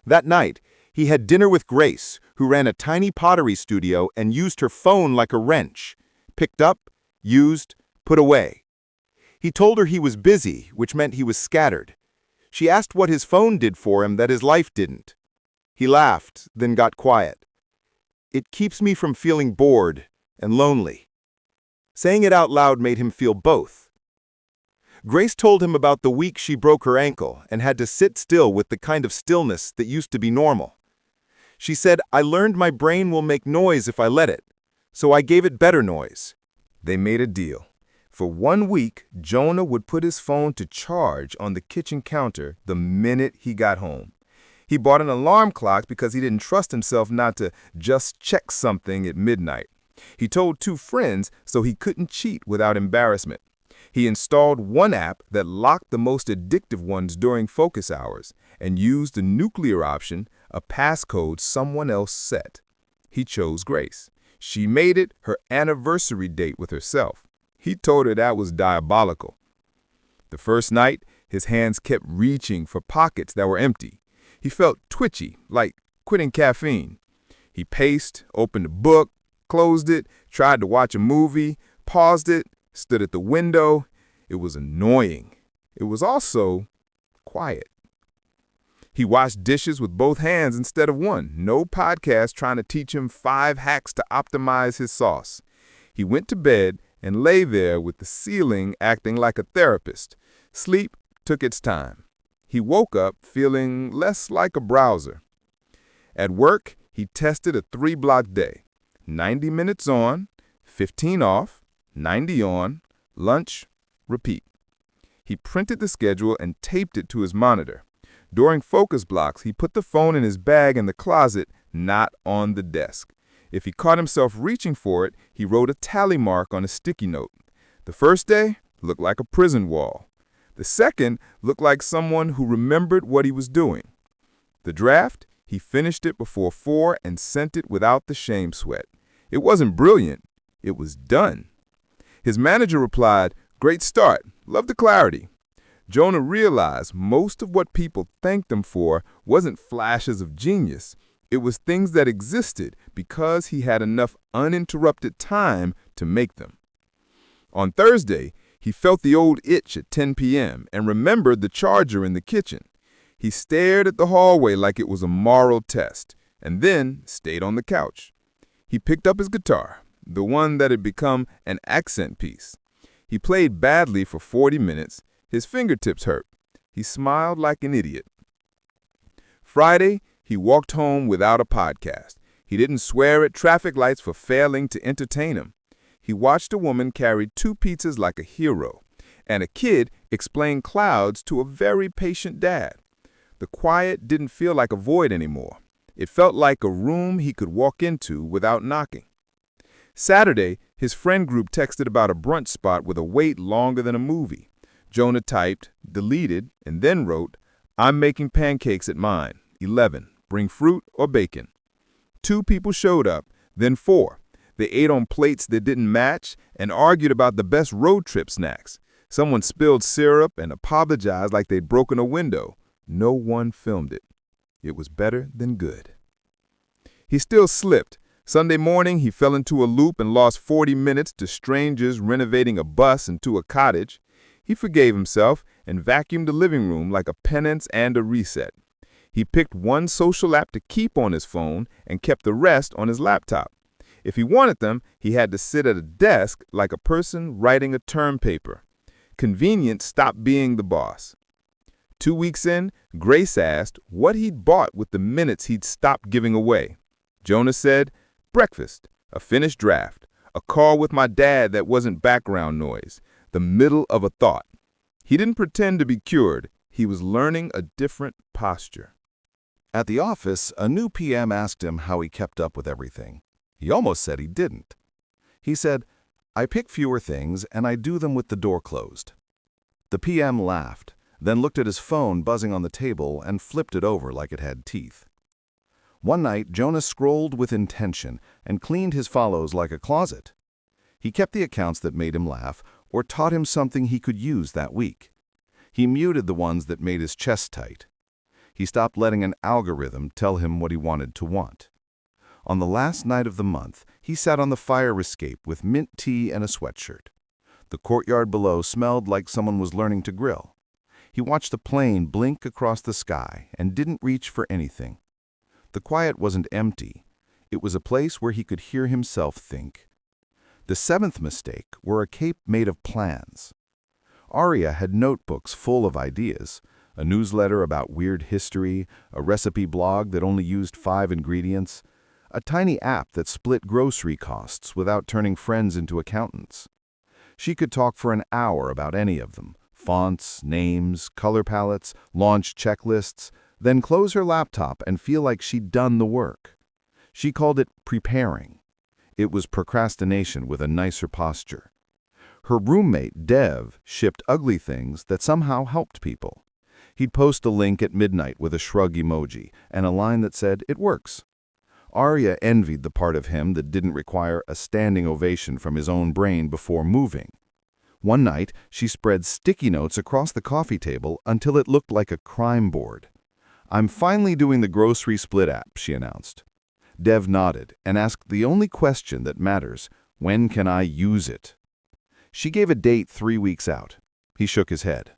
That night, he had dinner with Grace, who ran a tiny pottery studio and used her phone like a wrench. Picked up, used, put away. He told her he was busy, which meant he was scattered. She asked what his phone did for him that his life didn't. He laughed, then got quiet. It keeps me from feeling bored and lonely. Saying it out loud made him feel both. Grace told him about the week she broke her ankle and had to sit still with the kind of stillness that used to be normal. She said, "I learned my brain will make noise if I let it, so I gave it better noise." They made a deal. For 1 week, Jonah would put his phone to charge on the kitchen counter the minute he got home. He bought an alarm clock because he didn't trust himself not to just check something at midnight. He told 2 friends so he couldn't cheat without embarrassment. He installed one app that locked the most addictive ones during focus hours and used the nuclear option, a passcode someone else set. He chose Grace. She made it her anniversary date with herself. He told her that was diabolical. The first night, his hands kept reaching for pockets that were empty. He felt twitchy, like quitting caffeine. He paced, opened a book, closed it, tried to watch a movie, paused it, stood at the window. It was annoying. It was also quiet. He washed dishes with both hands instead of one. No podcast trying to teach him 5 hacks to optimize his sauce. He went to bed and lay there with the ceiling acting like a therapist. Sleep took its time. He woke up feeling less like a browser. At work, he tested a 3-block day. 90 minutes on, 15 off, 90 on, lunch, repeat. He printed the schedule and taped it to his monitor. During focus blocks, he put the phone in his bag in the closet, not on the desk. If he caught himself reaching for it, he wrote a tally mark on a sticky note. The first day looked like a prison wall. The second looked like someone who remembered what he was doing. The draft, he finished it before 4 and sent it without the shame sweat. It wasn't brilliant. It was done. His manager replied, "Great start. Love the clarity." Jonah realized most of what people thanked him for wasn't flashes of genius. It was things that existed because he had enough uninterrupted time to make them. On Thursday, he felt the old itch at 10 p.m. and remembered the charger in the kitchen. He stared at the hallway like it was a moral test, and then stayed on the couch. He picked up his guitar, the one that had become an accent piece. He played badly for 40 minutes. His fingertips hurt. He smiled like an idiot. Friday, he walked home without a podcast. He didn't swear at traffic lights for failing to entertain him. He watched a woman carry 2 pizzas like a hero, and a kid explain clouds to a very patient dad. The quiet didn't feel like a void anymore. It felt like a room he could walk into without knocking. Saturday, his friend group texted about a brunch spot with a wait longer than a movie. Jonah typed, deleted, and then wrote, "I'm making pancakes at mine. 11. Bring fruit or bacon." 2 people showed up, then 4. They ate on plates that didn't match and argued about the best road trip snacks. Someone spilled syrup and apologized like they'd broken a window. No one filmed it. It was better than good. He still slipped. Sunday morning, he fell into a loop and lost 40 minutes to strangers renovating a bus into a cottage. He forgave himself and vacuumed the living room like a penance and a reset. He picked one social app to keep on his phone and kept the rest on his laptop. If he wanted them, he had to sit at a desk like a person writing a term paper. Convenience stopped being the boss. 2 weeks in, Grace asked what he'd bought with the minutes he'd stopped giving away. Jonah said, breakfast, a finished draft, a call with my dad that wasn't background noise, the middle of a thought. He didn't pretend to be cured. He was learning a different posture. At the office, a new PM asked him how he kept up with everything. He almost said he didn't. He said, "I pick fewer things and I do them with the door closed." The PM laughed, then looked at his phone buzzing on the table and flipped it over like it had teeth. One night, Jonah scrolled with intention and cleaned his follows like a closet. He kept the accounts that made him laugh or taught him something he could use that week. He muted the ones that made his chest tight. He stopped letting an algorithm tell him what he wanted to want. On the last night of the month, he sat on the fire escape with mint tea and a sweatshirt. The courtyard below smelled like someone was learning to grill. He watched the plane blink across the sky and didn't reach for anything. The quiet wasn't empty. It was a place where he could hear himself think. The 7th mistake were a cape made of plans. Arya had notebooks full of ideas, a newsletter about weird history, a recipe blog that only used 5 ingredients, a tiny app that split grocery costs without turning friends into accountants. She could talk for an hour about any of them, fonts, names, color palettes, launch checklists, then close her laptop and feel like she'd done the work. She called it preparing. It was procrastination with a nicer posture. Her roommate, Dev, shipped ugly things that somehow helped people. He'd post a link at midnight with a shrug emoji and a line that said, "It works." Arya envied the part of him that didn't require a standing ovation from his own brain before moving. One night, she spread sticky notes across the coffee table until it looked like a crime board. "I'm finally doing the grocery split app," she announced. Dev nodded and asked the only question that matters, "When can I use it?" She gave a date 3 weeks out. He shook his head.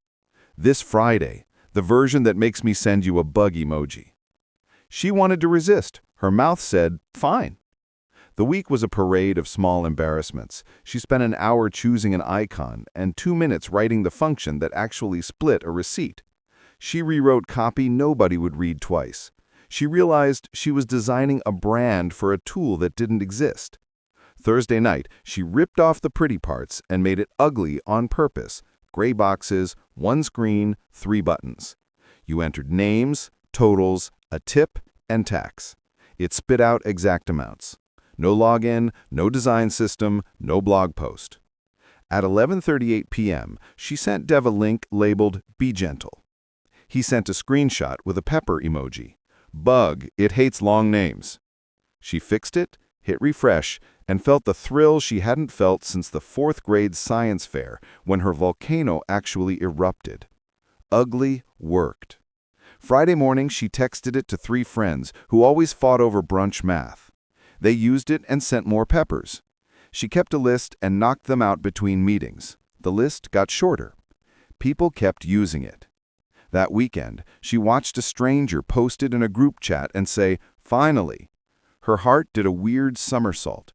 "This Friday, the version that makes me send you a bug emoji." She wanted to resist. Her mouth said, "Fine." The week was a parade of small embarrassments. She spent an hour choosing an icon and 2 minutes writing the function that actually split a receipt. She rewrote copy nobody would read twice. She realized she was designing a brand for a tool that didn't exist. Thursday night, she ripped off the pretty parts and made it ugly on purpose. Gray boxes, 1 screen, 3 buttons. You entered names, totals, a tip, and tax. It spit out exact amounts. No login, no design system, no blog post. At 11:38 p.m., she sent Dev a link labeled "Be Gentle." He sent a screenshot with a pepper emoji. "Bug, it hates long names." She fixed it, hit refresh, and felt the thrill she hadn't felt since the 4th grade science fair when her volcano actually erupted. Ugly worked. Friday morning, she texted it to 3 friends who always fought over brunch math. They used it and sent more peppers. She kept a list and knocked them out between meetings. The list got shorter. People kept using it. That weekend, she watched a stranger post it in a group chat and say, "Finally." Her heart did a weird somersault.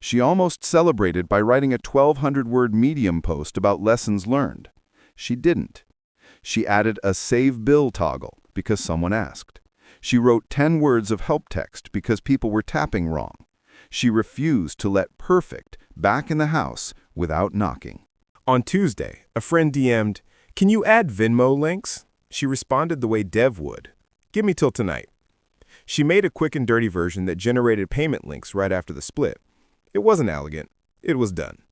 She almost celebrated by writing a 1,200-word Medium post about lessons learned. She didn't. She added a Save Bill toggle because someone asked. She wrote 10 words of help text because people were tapping wrong. She refused to let perfect back in the house without knocking. On Tuesday, a friend DM'd, "Can you add Venmo links?" She responded the way Dev would, "Give me till tonight." She made a quick and dirty version that generated payment links right after the split. It wasn't elegant. It was done.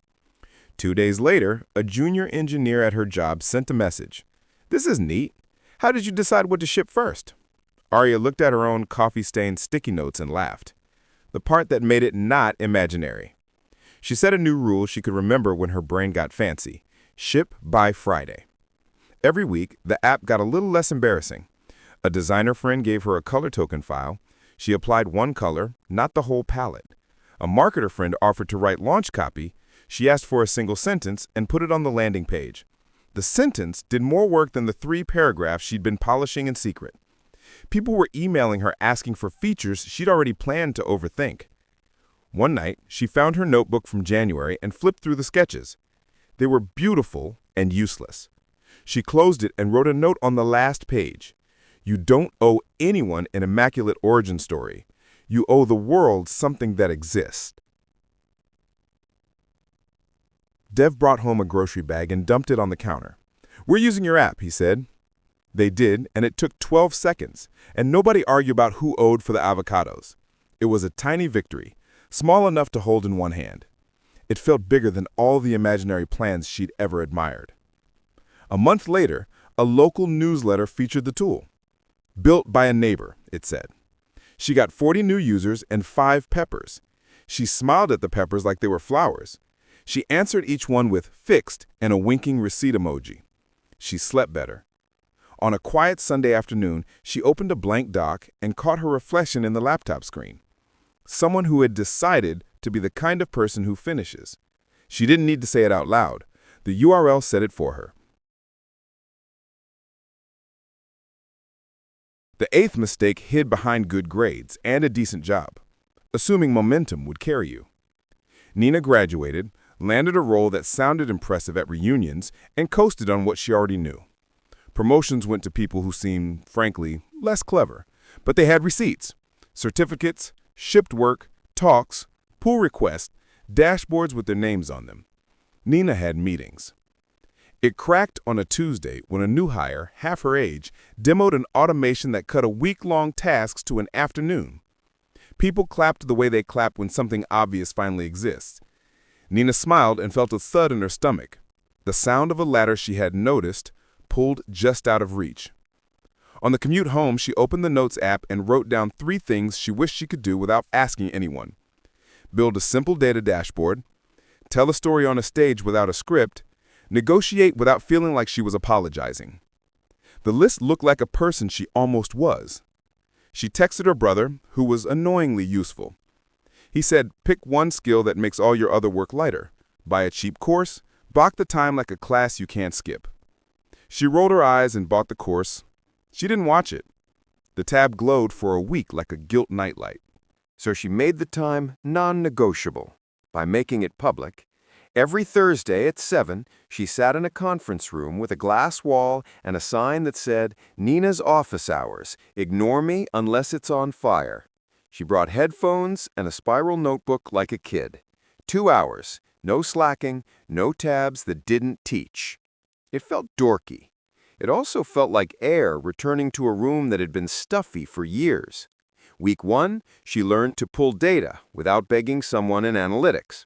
2 days later, a junior engineer at her job sent a message. "This is neat. How did you decide what to ship first?" Arya looked at her own coffee-stained sticky notes and laughed. The part that made it not imaginary. She set a new rule she could remember when her brain got fancy. Ship by Friday. Every week, the app got a little less embarrassing. A designer friend gave her a color token file. She applied one color, not the whole palette. A marketer friend offered to write launch copy. She asked for a single sentence and put it on the landing page. The sentence did more work than the 3 paragraphs she'd been polishing in secret. People were emailing her asking for features she'd already planned to overthink. One night, she found her notebook from January and flipped through the sketches. They were beautiful and useless. She closed it and wrote a note on the last page. You don't owe anyone an immaculate origin story. You owe the world something that exists. Dev brought home a grocery bag and dumped it on the counter. "We're using your app," he said. They did, and it took 12 seconds, and nobody argued about who owed for the avocados. It was a tiny victory, small enough to hold in one hand. It felt bigger than all the imaginary plans she'd ever admired. A month later, a local newsletter featured the tool. Built by a neighbor, it said. She got 40 new users and 5 peppers. She smiled at the peppers like they were flowers. She answered each one with "fixed" and a winking receipt emoji. She slept better. On a quiet Sunday afternoon, she opened a blank doc and caught her reflection in the laptop screen. Someone who had decided to be the kind of person who finishes. She didn't need to say it out loud. The URL said it for her. The 8th mistake hid behind good grades and a decent job, assuming momentum would carry you. Nina graduated, landed a role that sounded impressive at reunions, and coasted on what she already knew. Promotions went to people who seemed, frankly, less clever, but they had receipts, certificates, shipped work, talks, pull requests, dashboards with their names on them. Nina had meetings. It cracked on a Tuesday when a new hire, half her age, demoed an automation that cut a week-long tasks to an afternoon. People clapped the way they clap when something obvious finally exists. Nina smiled and felt a thud in her stomach, the sound of a ladder she had noticed, pulled just out of reach. On the commute home, she opened the Notes app and wrote down 3 things she wished she could do without asking anyone. Build a simple data dashboard, tell a story on a stage without a script, negotiate without feeling like she was apologizing. The list looked like a person she almost was. She texted her brother, who was annoyingly useful. He said, pick one skill that makes all your other work lighter. Buy a cheap course, block the time like a class you can't skip. She rolled her eyes and bought the course. She didn't watch it. The tab glowed for a week like a gilt nightlight. So she made the time non-negotiable by making it public. Every Thursday at 7, she sat in a conference room with a glass wall and a sign that said, "Nina's office hours. Ignore me unless it's on fire." She brought headphones and a spiral notebook like a kid. 2 hours, no slacking, no tabs that didn't teach. It felt dorky. It also felt like air returning to a room that had been stuffy for years. Week 1, she learned to pull data without begging someone in analytics.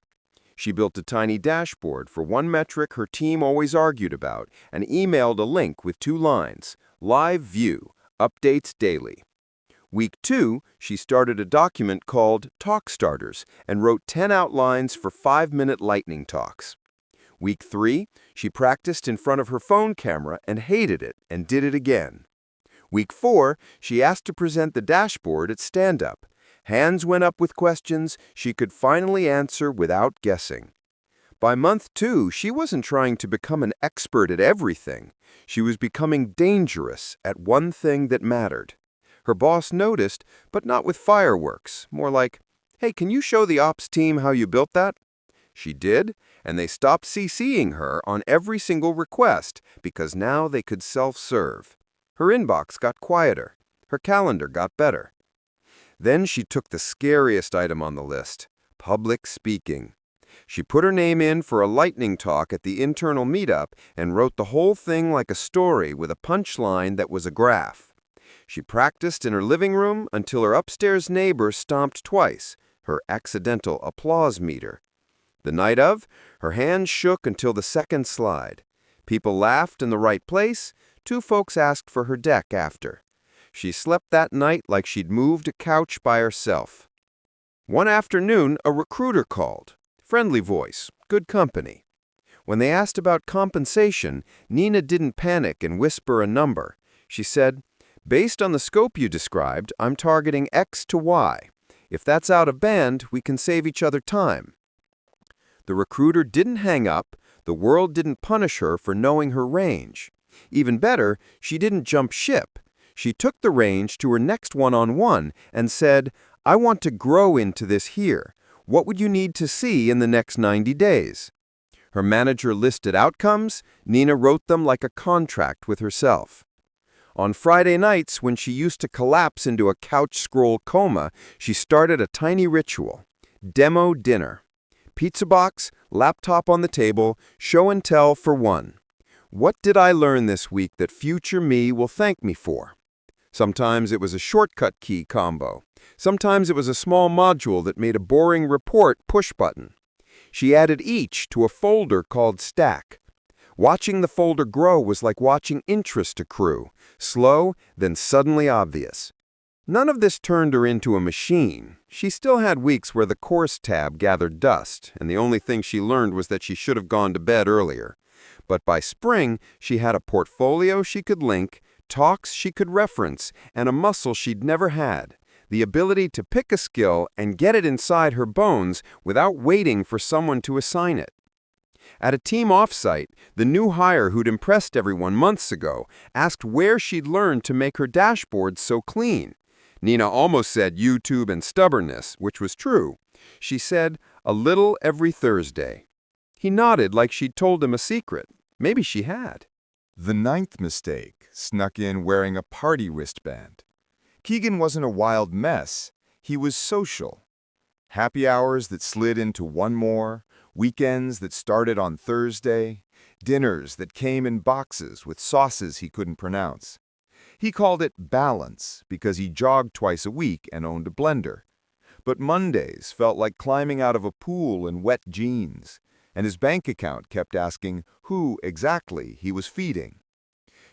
She built a tiny dashboard for one metric her team always argued about and emailed a link with 2 lines, live view, updates daily. Week 2, she started a document called Talk Starters and wrote 10 outlines for 5-minute lightning talks. Week 3, she practiced in front of her phone camera and hated it and did it again. Week 4, she asked to present the dashboard at stand-up. Hands went up with questions she could finally answer without guessing. By month 2, she wasn't trying to become an expert at everything. She was becoming dangerous at one thing that mattered. Her boss noticed, but not with fireworks, more like, "Hey, can you show the ops team how you built that?" She did, and they stopped CCing her on every single request because now they could self-serve. Her inbox got quieter. Her calendar got better. Then she took the scariest item on the list, public speaking. She put her name in for a lightning talk at the internal meetup and wrote the whole thing like a story with a punchline that was a graph. She practiced in her living room until her upstairs neighbor stomped twice, her accidental applause meter. The night of, her hands shook until the second slide. People laughed in the right place. 2 folks asked for her deck after. She slept that night like she'd moved a couch by herself. One afternoon, a recruiter called. Friendly voice, good company. When they asked about compensation, Nina didn't panic and whisper a number. She said, "Based on the scope you described, I'm targeting X to Y. If that's out of band, we can save each other time." The recruiter didn't hang up. The world didn't punish her for knowing her range. Even better, she didn't jump ship. She took the range to her next one-on-one and said, "I want to grow into this here. What would you need to see in the next 90 days?" Her manager listed outcomes. Nina wrote them like a contract with herself. On Friday nights, when she used to collapse into a couch scroll coma, she started a tiny ritual. Demo dinner. Pizza box, laptop on the table, show and tell for 1. What did I learn this week that future me will thank me for? Sometimes it was a shortcut key combo. Sometimes it was a small module that made a boring report push button. She added each to a folder called Stack. Watching the folder grow was like watching interest accrue, slow, then suddenly obvious. None of this turned her into a machine. She still had weeks where the course tab gathered dust, and the only thing she learned was that she should have gone to bed earlier. But by spring, she had a portfolio she could link, talks she could reference, and a muscle she'd never had. The ability to pick a skill and get it inside her bones without waiting for someone to assign it. At a team offsite, the new hire who'd impressed everyone months ago asked where she'd learned to make her dashboard so clean. Nina almost said YouTube and stubbornness, which was true. She said, "A little every Thursday." He nodded like she'd told him a secret. Maybe she had. The 9th mistake snuck in wearing a party wristband. Keegan wasn't a wild mess. He was social. Happy hours that slid into one more, weekends that started on Thursday, dinners that came in boxes with sauces he couldn't pronounce. He called it balance because he jogged twice a week and owned a blender. But Mondays felt like climbing out of a pool in wet jeans, and his bank account kept asking who exactly he was feeding.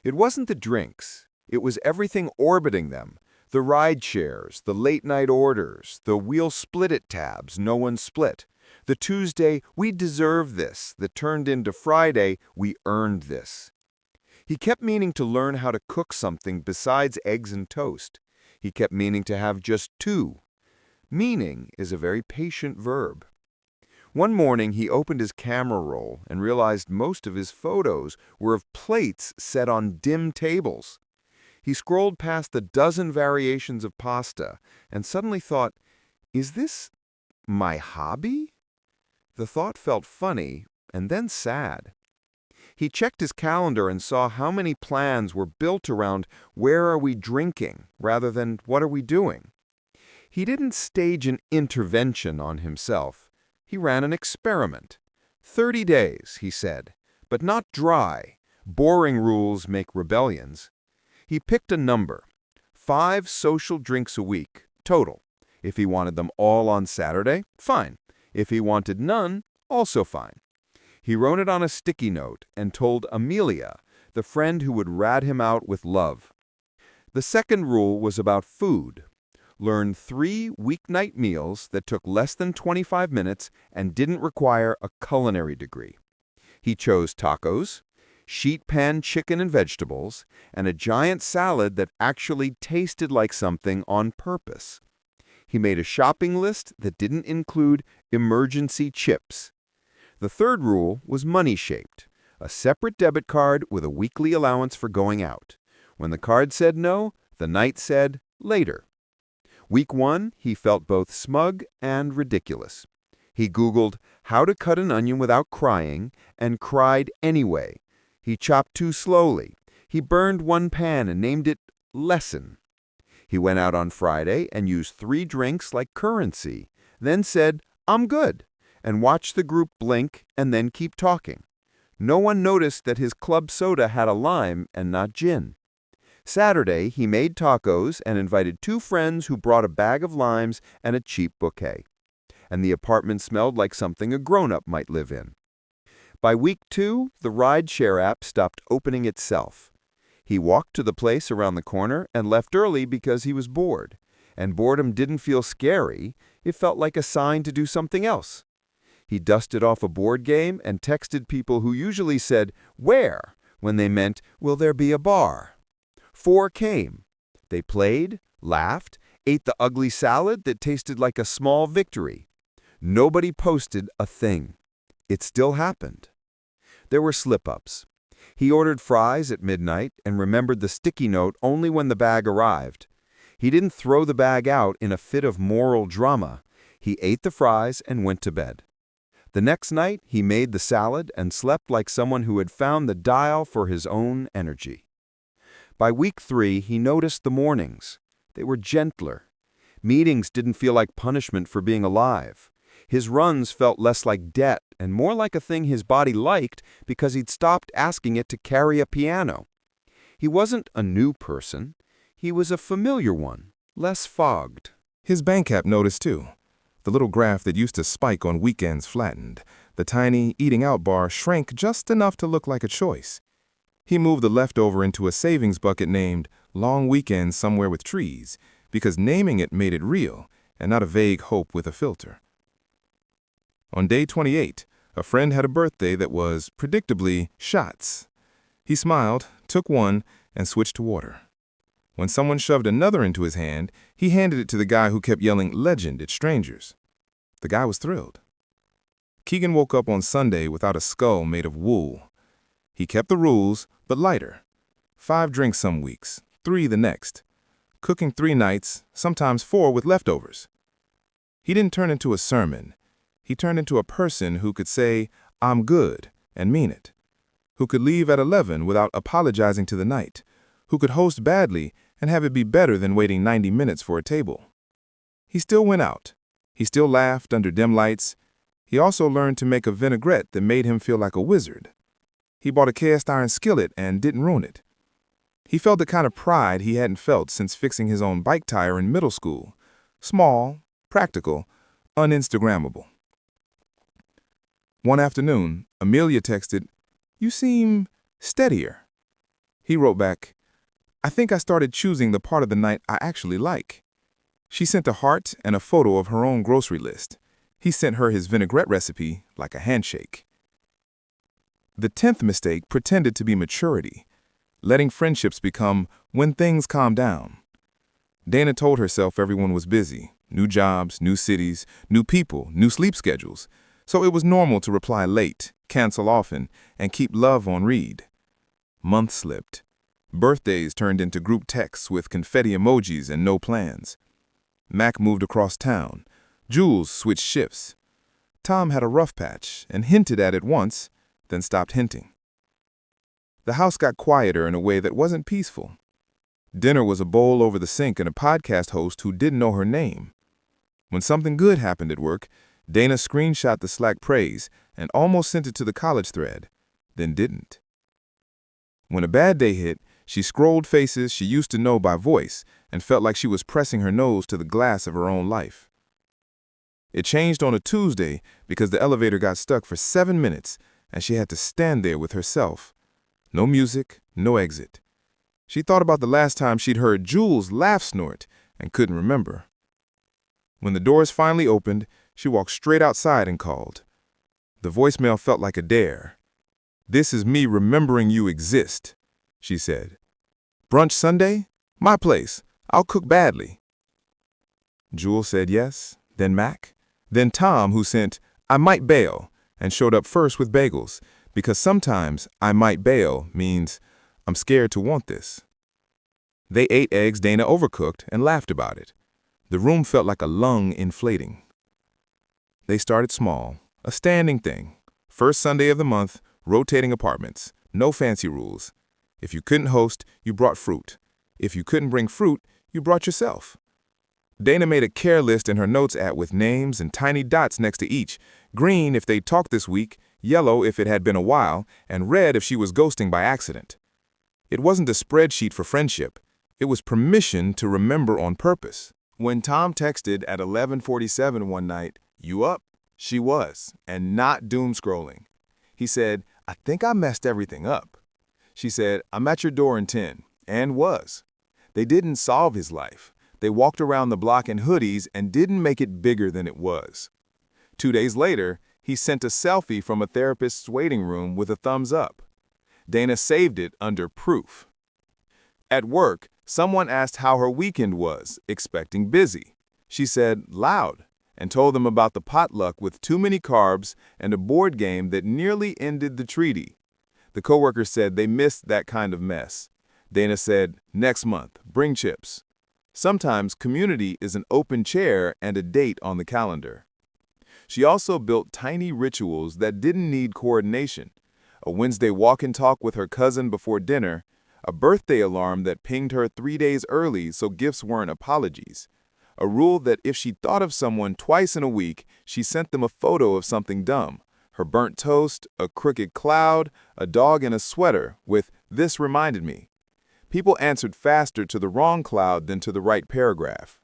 It wasn't the drinks. It was everything orbiting them. The ride shares, the late-night orders, the we'll split it tabs no one split, the Tuesday we deserve this that turned into Friday we earned this. He kept meaning to learn how to cook something besides eggs and toast. He kept meaning to have just 2. Meaning is a very patient verb. One morning he opened his camera roll and realized most of his photos were of plates set on dim tables. He scrolled past the dozen variations of pasta and suddenly thought, is this my hobby? The thought felt funny and then sad. He checked his calendar and saw how many plans were built around where are we drinking rather than what are we doing. He didn't stage an intervention on himself. He ran an experiment. 30 days, he said, but not dry. Boring rules make rebellions. He picked a number, 5 social drinks a week, total. If he wanted them all on Saturday, fine. If he wanted none, also fine. He wrote it on a sticky note and told Amelia, the friend who would rat him out with love. The second rule was about food. Learn 3 weeknight meals that took less than 25 minutes and didn't require a culinary degree. He chose tacos, sheet pan chicken and vegetables, and a giant salad that actually tasted like something on purpose. He made a shopping list that didn't include emergency chips. The third rule was money-shaped, a separate debit card with a weekly allowance for going out. When the card said no, the night said later. Week 1, he felt both smug and ridiculous. He Googled how to cut an onion without crying and cried anyway. He chopped too slowly. He burned one pan and named it lesson. He went out on Friday and used 3 drinks like currency, then said, "I'm good," and watched the group blink and then keep talking. No one noticed that his club soda had a lime and not gin. Saturday, he made tacos and invited 2 friends who brought a bag of limes and a cheap bouquet. And the apartment smelled like something a grown-up might live in. By week 2, the ride-share app stopped opening itself. He walked to the place around the corner and left early because he was bored. And boredom didn't feel scary, it felt like a sign to do something else. He dusted off a board game and texted people who usually said, "Where?" when they meant, "Will there be a bar?" 4 came. They played, laughed, ate the ugly salad that tasted like a small victory. Nobody posted a thing. It still happened. There were slip-ups. He ordered fries at midnight and remembered the sticky note only when the bag arrived. He didn't throw the bag out in a fit of moral drama. He ate the fries and went to bed. The next night, he made the salad and slept like someone who had found the dial for his own energy. By week 3, he noticed the mornings. They were gentler. Meetings didn't feel like punishment for being alive. His runs felt less like debt and more like a thing his body liked because he'd stopped asking it to carry a piano. He wasn't a new person. He was a familiar one, less fogged. His bank app noticed too. The little graph that used to spike on weekends flattened. The tiny eating out bar shrank just enough to look like a choice. He moved the leftover into a savings bucket named Long Weekend Somewhere with Trees because naming it made it real and not a vague hope with a filter. On day 28, a friend had a birthday that was, predictably, shots. He smiled, took one, and switched to water. When someone shoved another into his hand, he handed it to the guy who kept yelling "legend" at strangers. The guy was thrilled. Keegan woke up on Sunday without a skull made of wool. He kept the rules, but lighter. 5 drinks some weeks, 3 the next. Cooking 3 nights, sometimes 4 with leftovers. He didn't turn into a sermon. He turned into a person who could say, "I'm good," and mean it. Who could leave at 11 without apologizing to the night. Who could host badly and have it be better than waiting 90 minutes for a table. He still went out. He still laughed under dim lights. He also learned to make a vinaigrette that made him feel like a wizard. He bought a cast iron skillet and didn't ruin it. He felt the kind of pride he hadn't felt since fixing his own bike tire in middle school. Small, practical, un-Instagrammable. One afternoon, Amelia texted, "You seem steadier." He wrote back, "I think I started choosing the part of the night I actually like." She sent a heart and a photo of her own grocery list. He sent her his vinaigrette recipe like a handshake. The 10th mistake pretended to be maturity, letting friendships become when things calm down. Dana told herself everyone was busy, new jobs, new cities, new people, new sleep schedules, so it was normal to reply late, cancel often, and keep love on read. Months slipped. Birthdays turned into group texts with confetti emojis and no plans. Mac moved across town. Jules switched shifts. Tom had a rough patch and hinted at it once, then stopped hinting. The house got quieter in a way that wasn't peaceful. Dinner was a bowl over the sink and a podcast host who didn't know her name. When something good happened at work, Dana screenshot the Slack praise and almost sent it to the college thread, then didn't. When a bad day hit, she scrolled faces she used to know by voice and felt like she was pressing her nose to the glass of her own life. It changed on a Tuesday because the elevator got stuck for 7 minutes and she had to stand there with herself. No music, no exit. She thought about the last time she'd heard Jules laugh snort and couldn't remember. When the doors finally opened, she walked straight outside and called. The voicemail felt like a dare. "This is me remembering you exist," she said. "Brunch Sunday? My place. I'll cook badly." Jules said yes, then Mac, then Tom, who sent, "I might bail," and showed up first with bagels, because sometimes "I might bail" means "I'm scared to want this." They ate eggs Dana overcooked and laughed about it. The room felt like a lung inflating. They started small, a standing thing. First Sunday of the month, rotating apartments, no fancy rules. If you couldn't host, you brought fruit. If you couldn't bring fruit, you brought yourself. Dana made a care list in her notes app with names and tiny dots next to each, green if they'd talked this week, yellow if it had been a while, and red if she was ghosting by accident. It wasn't a spreadsheet for friendship. It was permission to remember on purpose. When Tom texted at 11:47 one night, "You up?" she was, and not doom scrolling. He said, "I think I messed everything up." She said, "I'm at your door in 10, and was. They didn't solve his life. They walked around the block in hoodies and didn't make it bigger than it was. 2 days later, he sent a selfie from a therapist's waiting room with a thumbs up. Dana saved it under proof. At work, someone asked how her weekend was, expecting busy. She said, "Loud," and told them about the potluck with too many carbs and a board game that nearly ended the treaty. The coworker said they missed that kind of mess. Dana said, "Next month, bring chips." Sometimes community is an open chair and a date on the calendar. She also built tiny rituals that didn't need coordination. A Wednesday walk and talk with her cousin before dinner, a birthday alarm that pinged her 3 days early so gifts weren't apologies, a rule that if she thought of someone twice in a week, she sent them a photo of something dumb, her burnt toast, a crooked cloud, a dog in a sweater with "This reminded me." People answered faster to the wrong cloud than to the right paragraph.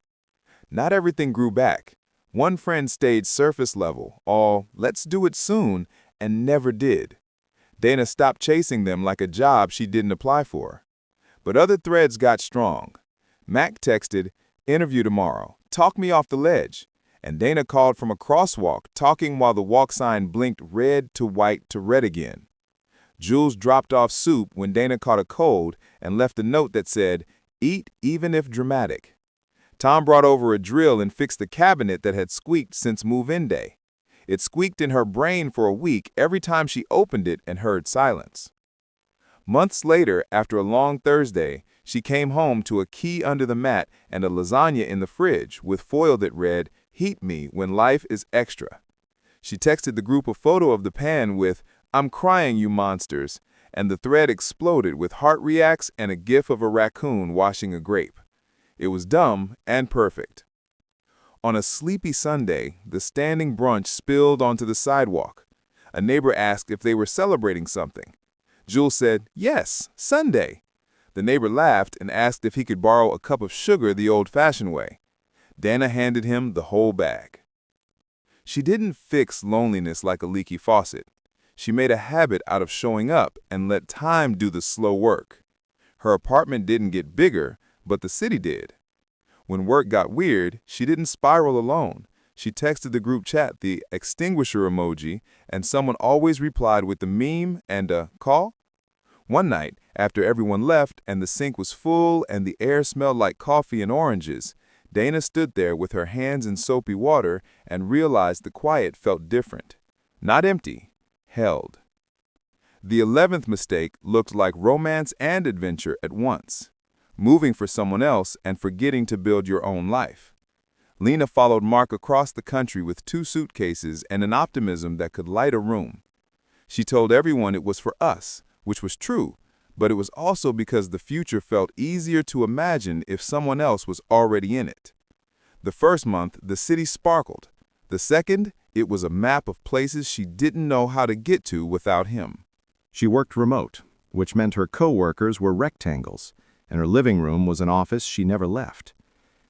Not everything grew back. One friend stayed surface level, all "let's do it soon," and never did. Dana stopped chasing them like a job she didn't apply for. But other threads got strong. Mac texted, "Interview tomorrow. Talk me off the ledge." And Dana called from a crosswalk, talking while the walk sign blinked red to white to red again. Jules dropped off soup when Dana caught a cold and left a note that said, "Eat even if dramatic." Tom brought over a drill and fixed the cabinet that had squeaked since move-in day. It squeaked in her brain for a week every time she opened it and heard silence. Months later, after a long Thursday, she came home to a key under the mat and a lasagna in the fridge with foil that read, "Heat me when life is extra." She texted the group a photo of the pan with, "I'm crying, you monsters," and the thread exploded with heart reacts and a gif of a raccoon washing a grape. It was dumb and perfect. On a sleepy Sunday, the standing brunch spilled onto the sidewalk. A neighbor asked if they were celebrating something. Jules said, "Yes, Sunday." The neighbor laughed and asked if he could borrow a cup of sugar the old-fashioned way. Dana handed him the whole bag. She didn't fix loneliness like a leaky faucet. She made a habit out of showing up and let time do the slow work. Her apartment didn't get bigger, but the city did. When work got weird, she didn't spiral alone. She texted the group chat the extinguisher emoji, and someone always replied with the meme and a call. One night, after everyone left and the sink was full and the air smelled like coffee and oranges, Dana stood there with her hands in soapy water and realized the quiet felt different. Not empty, held. The 11th mistake looked like romance and adventure at once. Moving for someone else and forgetting to build your own life. Lena followed Mark across the country with 2 suitcases and an optimism that could light a room. She told everyone it was for us, which was true, but it was also because the future felt easier to imagine if someone else was already in it. The first month, the city sparkled. The second, it was a map of places she didn't know how to get to without him. She worked remote, which meant her co-workers were rectangles, and her living room was an office she never left.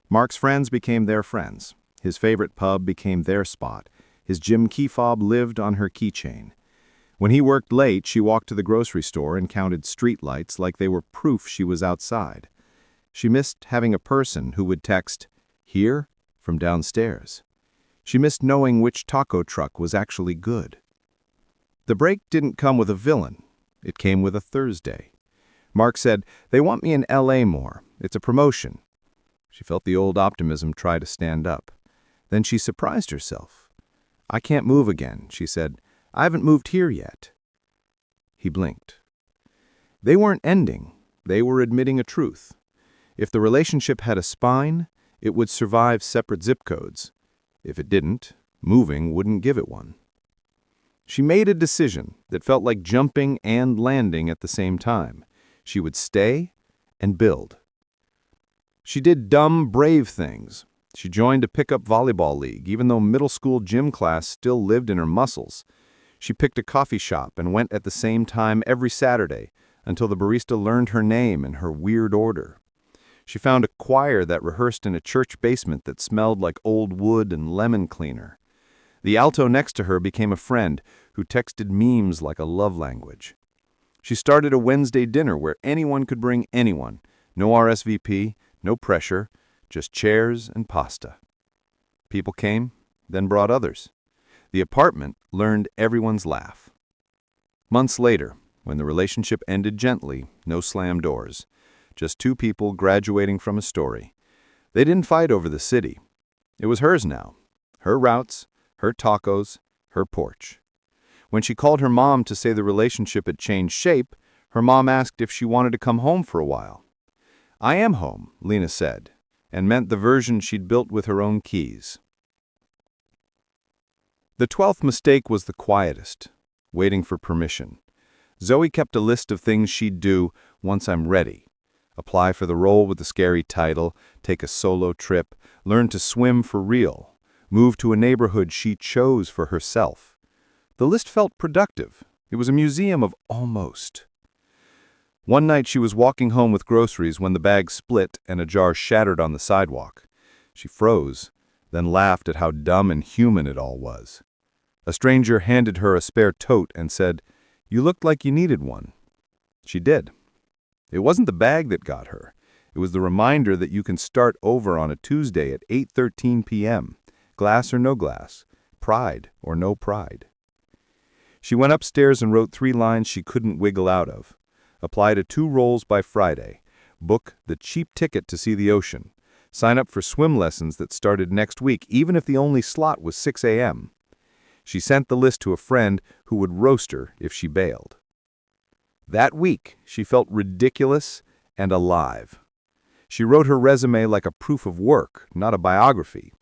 Mark's friends became their friends. His favorite pub became their spot. His gym key fob lived on her keychain. When he worked late, she walked to the grocery store and counted streetlights like they were proof she was outside. She missed having a person who would text, "Here?" from downstairs. She missed knowing which taco truck was actually good. The break didn't come with a villain. It came with a Thursday. Mark said, "They want me in LA more. It's a promotion." She felt the old optimism try to stand up. Then she surprised herself. "I can't move again," she said. "I haven't moved here yet." He blinked. They weren't ending. They were admitting a truth. If the relationship had a spine, it would survive separate zip codes. If it didn't, moving wouldn't give it one. She made a decision that felt like jumping and landing at the same time. She would stay and build. She did dumb, brave things. She joined a pickup volleyball league, even though middle school gym class still lived in her muscles. She picked a coffee shop and went at the same time every Saturday, until the barista learned her name and her weird order. She found a choir that rehearsed in a church basement that smelled like old wood and lemon cleaner. The alto next to her became a friend who texted memes like a love language. She started a Wednesday dinner where anyone could bring anyone. No RSVP, no pressure, just chairs and pasta. People came, then brought others. The apartment learned everyone's laugh. Months later, when the relationship ended gently, no slam doors, just two people graduating from a story. They didn't fight over the city. It was hers now. Her routes, her tacos, her porch. When she called her mom to say the relationship had changed shape, her mom asked if she wanted to come home for a while. "I am home," Lena said, and meant the version she'd built with her own keys. The 12th mistake was the quietest, waiting for permission. Zoe kept a list of things she'd do once I'm ready. Apply for the role with the scary title, take a solo trip, learn to swim for real, move to a neighborhood she chose for herself. The list felt productive. It was a museum of almost. One night she was walking home with groceries when the bag split and a jar shattered on the sidewalk. She froze, then laughed at how dumb and human it all was. A stranger handed her a spare tote and said, "You looked like you needed one." She did. It wasn't the bag that got her. It was the reminder that you can start over on a Tuesday at 8:13 p.m., glass or no glass, pride or no pride. She went upstairs and wrote 3 lines she couldn't wiggle out of. Apply to 2 roles by Friday. Book the cheap ticket to see the ocean. Sign up for swim lessons that started next week, even if the only slot was 6 a.m. She sent the list to a friend who would roast her if she bailed. That week, she felt ridiculous and alive. She wrote her resume like a proof of work, not a biography.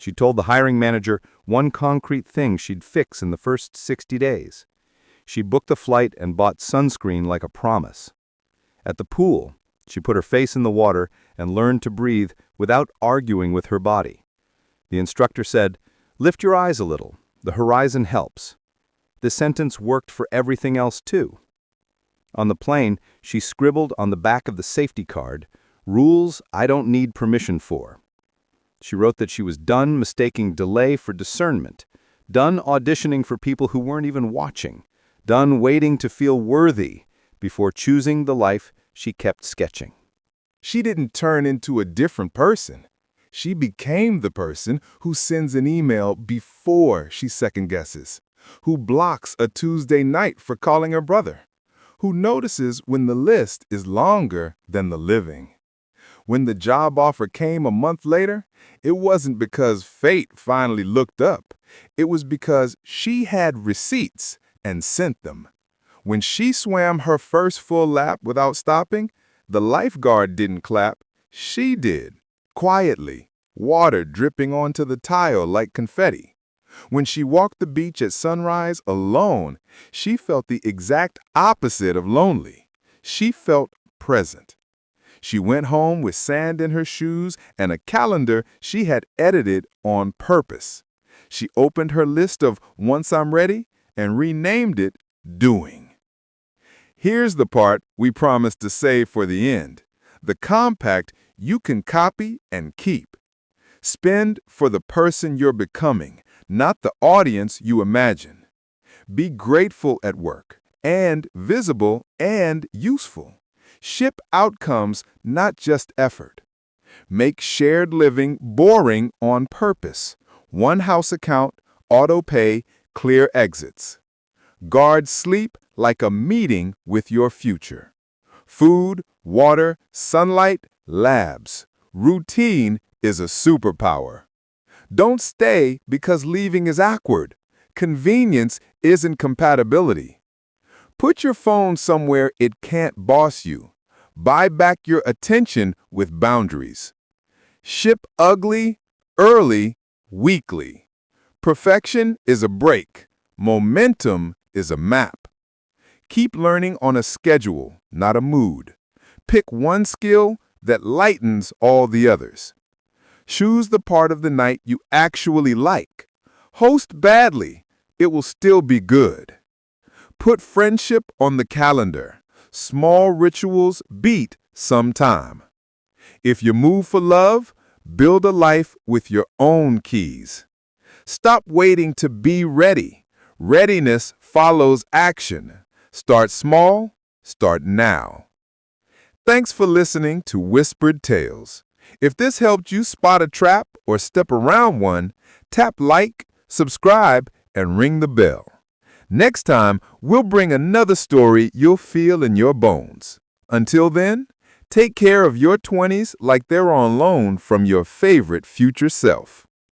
She told the hiring manager one concrete thing she'd fix in the first 60 days. She booked a flight and bought sunscreen like a promise. At the pool, she put her face in the water and learned to breathe without arguing with her body. The instructor said, "Lift your eyes a little. The horizon helps." This sentence worked for everything else too. On the plane, she scribbled on the back of the safety card, "Rules I don't need permission for." She wrote that she was done mistaking delay for discernment, done auditioning for people who weren't even watching, done waiting to feel worthy before choosing the life she kept sketching. She didn't turn into a different person. She became the person who sends an email before she second-guesses, who blocks a Tuesday night for calling her brother, who notices when the list is longer than the living. When the job offer came a month later, it wasn't because fate finally looked up. It was because she had receipts and sent them. When she swam her first full lap without stopping, the lifeguard didn't clap, she did. Quietly, water dripping onto the tile like confetti. When she walked the beach at sunrise alone, she felt the exact opposite of lonely. She felt present. She went home with sand in her shoes and a calendar she had edited on purpose. She opened her list of "Once I'm ready" and renamed it "Doing." Here's the part we promised to save for the end. The compact you can copy and keep. Spend for the person you're becoming, not the audience you imagine. Be grateful at work, and visible and useful. Ship outcomes, not just effort. Make shared living boring on purpose. One house account, auto pay, clear exits. Guard sleep like a meeting with your future. Food, water, sunlight, labs. Routine is a superpower. Don't stay because leaving is awkward. Convenience isn't compatibility. Put your phone somewhere it can't boss you. Buy back your attention with boundaries. Ship ugly, early, weekly. Perfection is a break. Momentum is a map. Keep learning on a schedule, not a mood. Pick one skill that lightens all the others. Choose the part of the night you actually like. Host badly, it will still be good. Put friendship on the calendar. small rituals beat some time. If you move for love, build a life with your own keys. Stop waiting to be ready. Readiness follows action. Start small, start now. Thanks for listening to Whispered Tales. If this helped you spot a trap or step around one, tap like, subscribe, and ring the bell. Next time, we'll bring another story you'll feel in your bones. Until then, take care of your 20s like they're on loan from your favorite future self.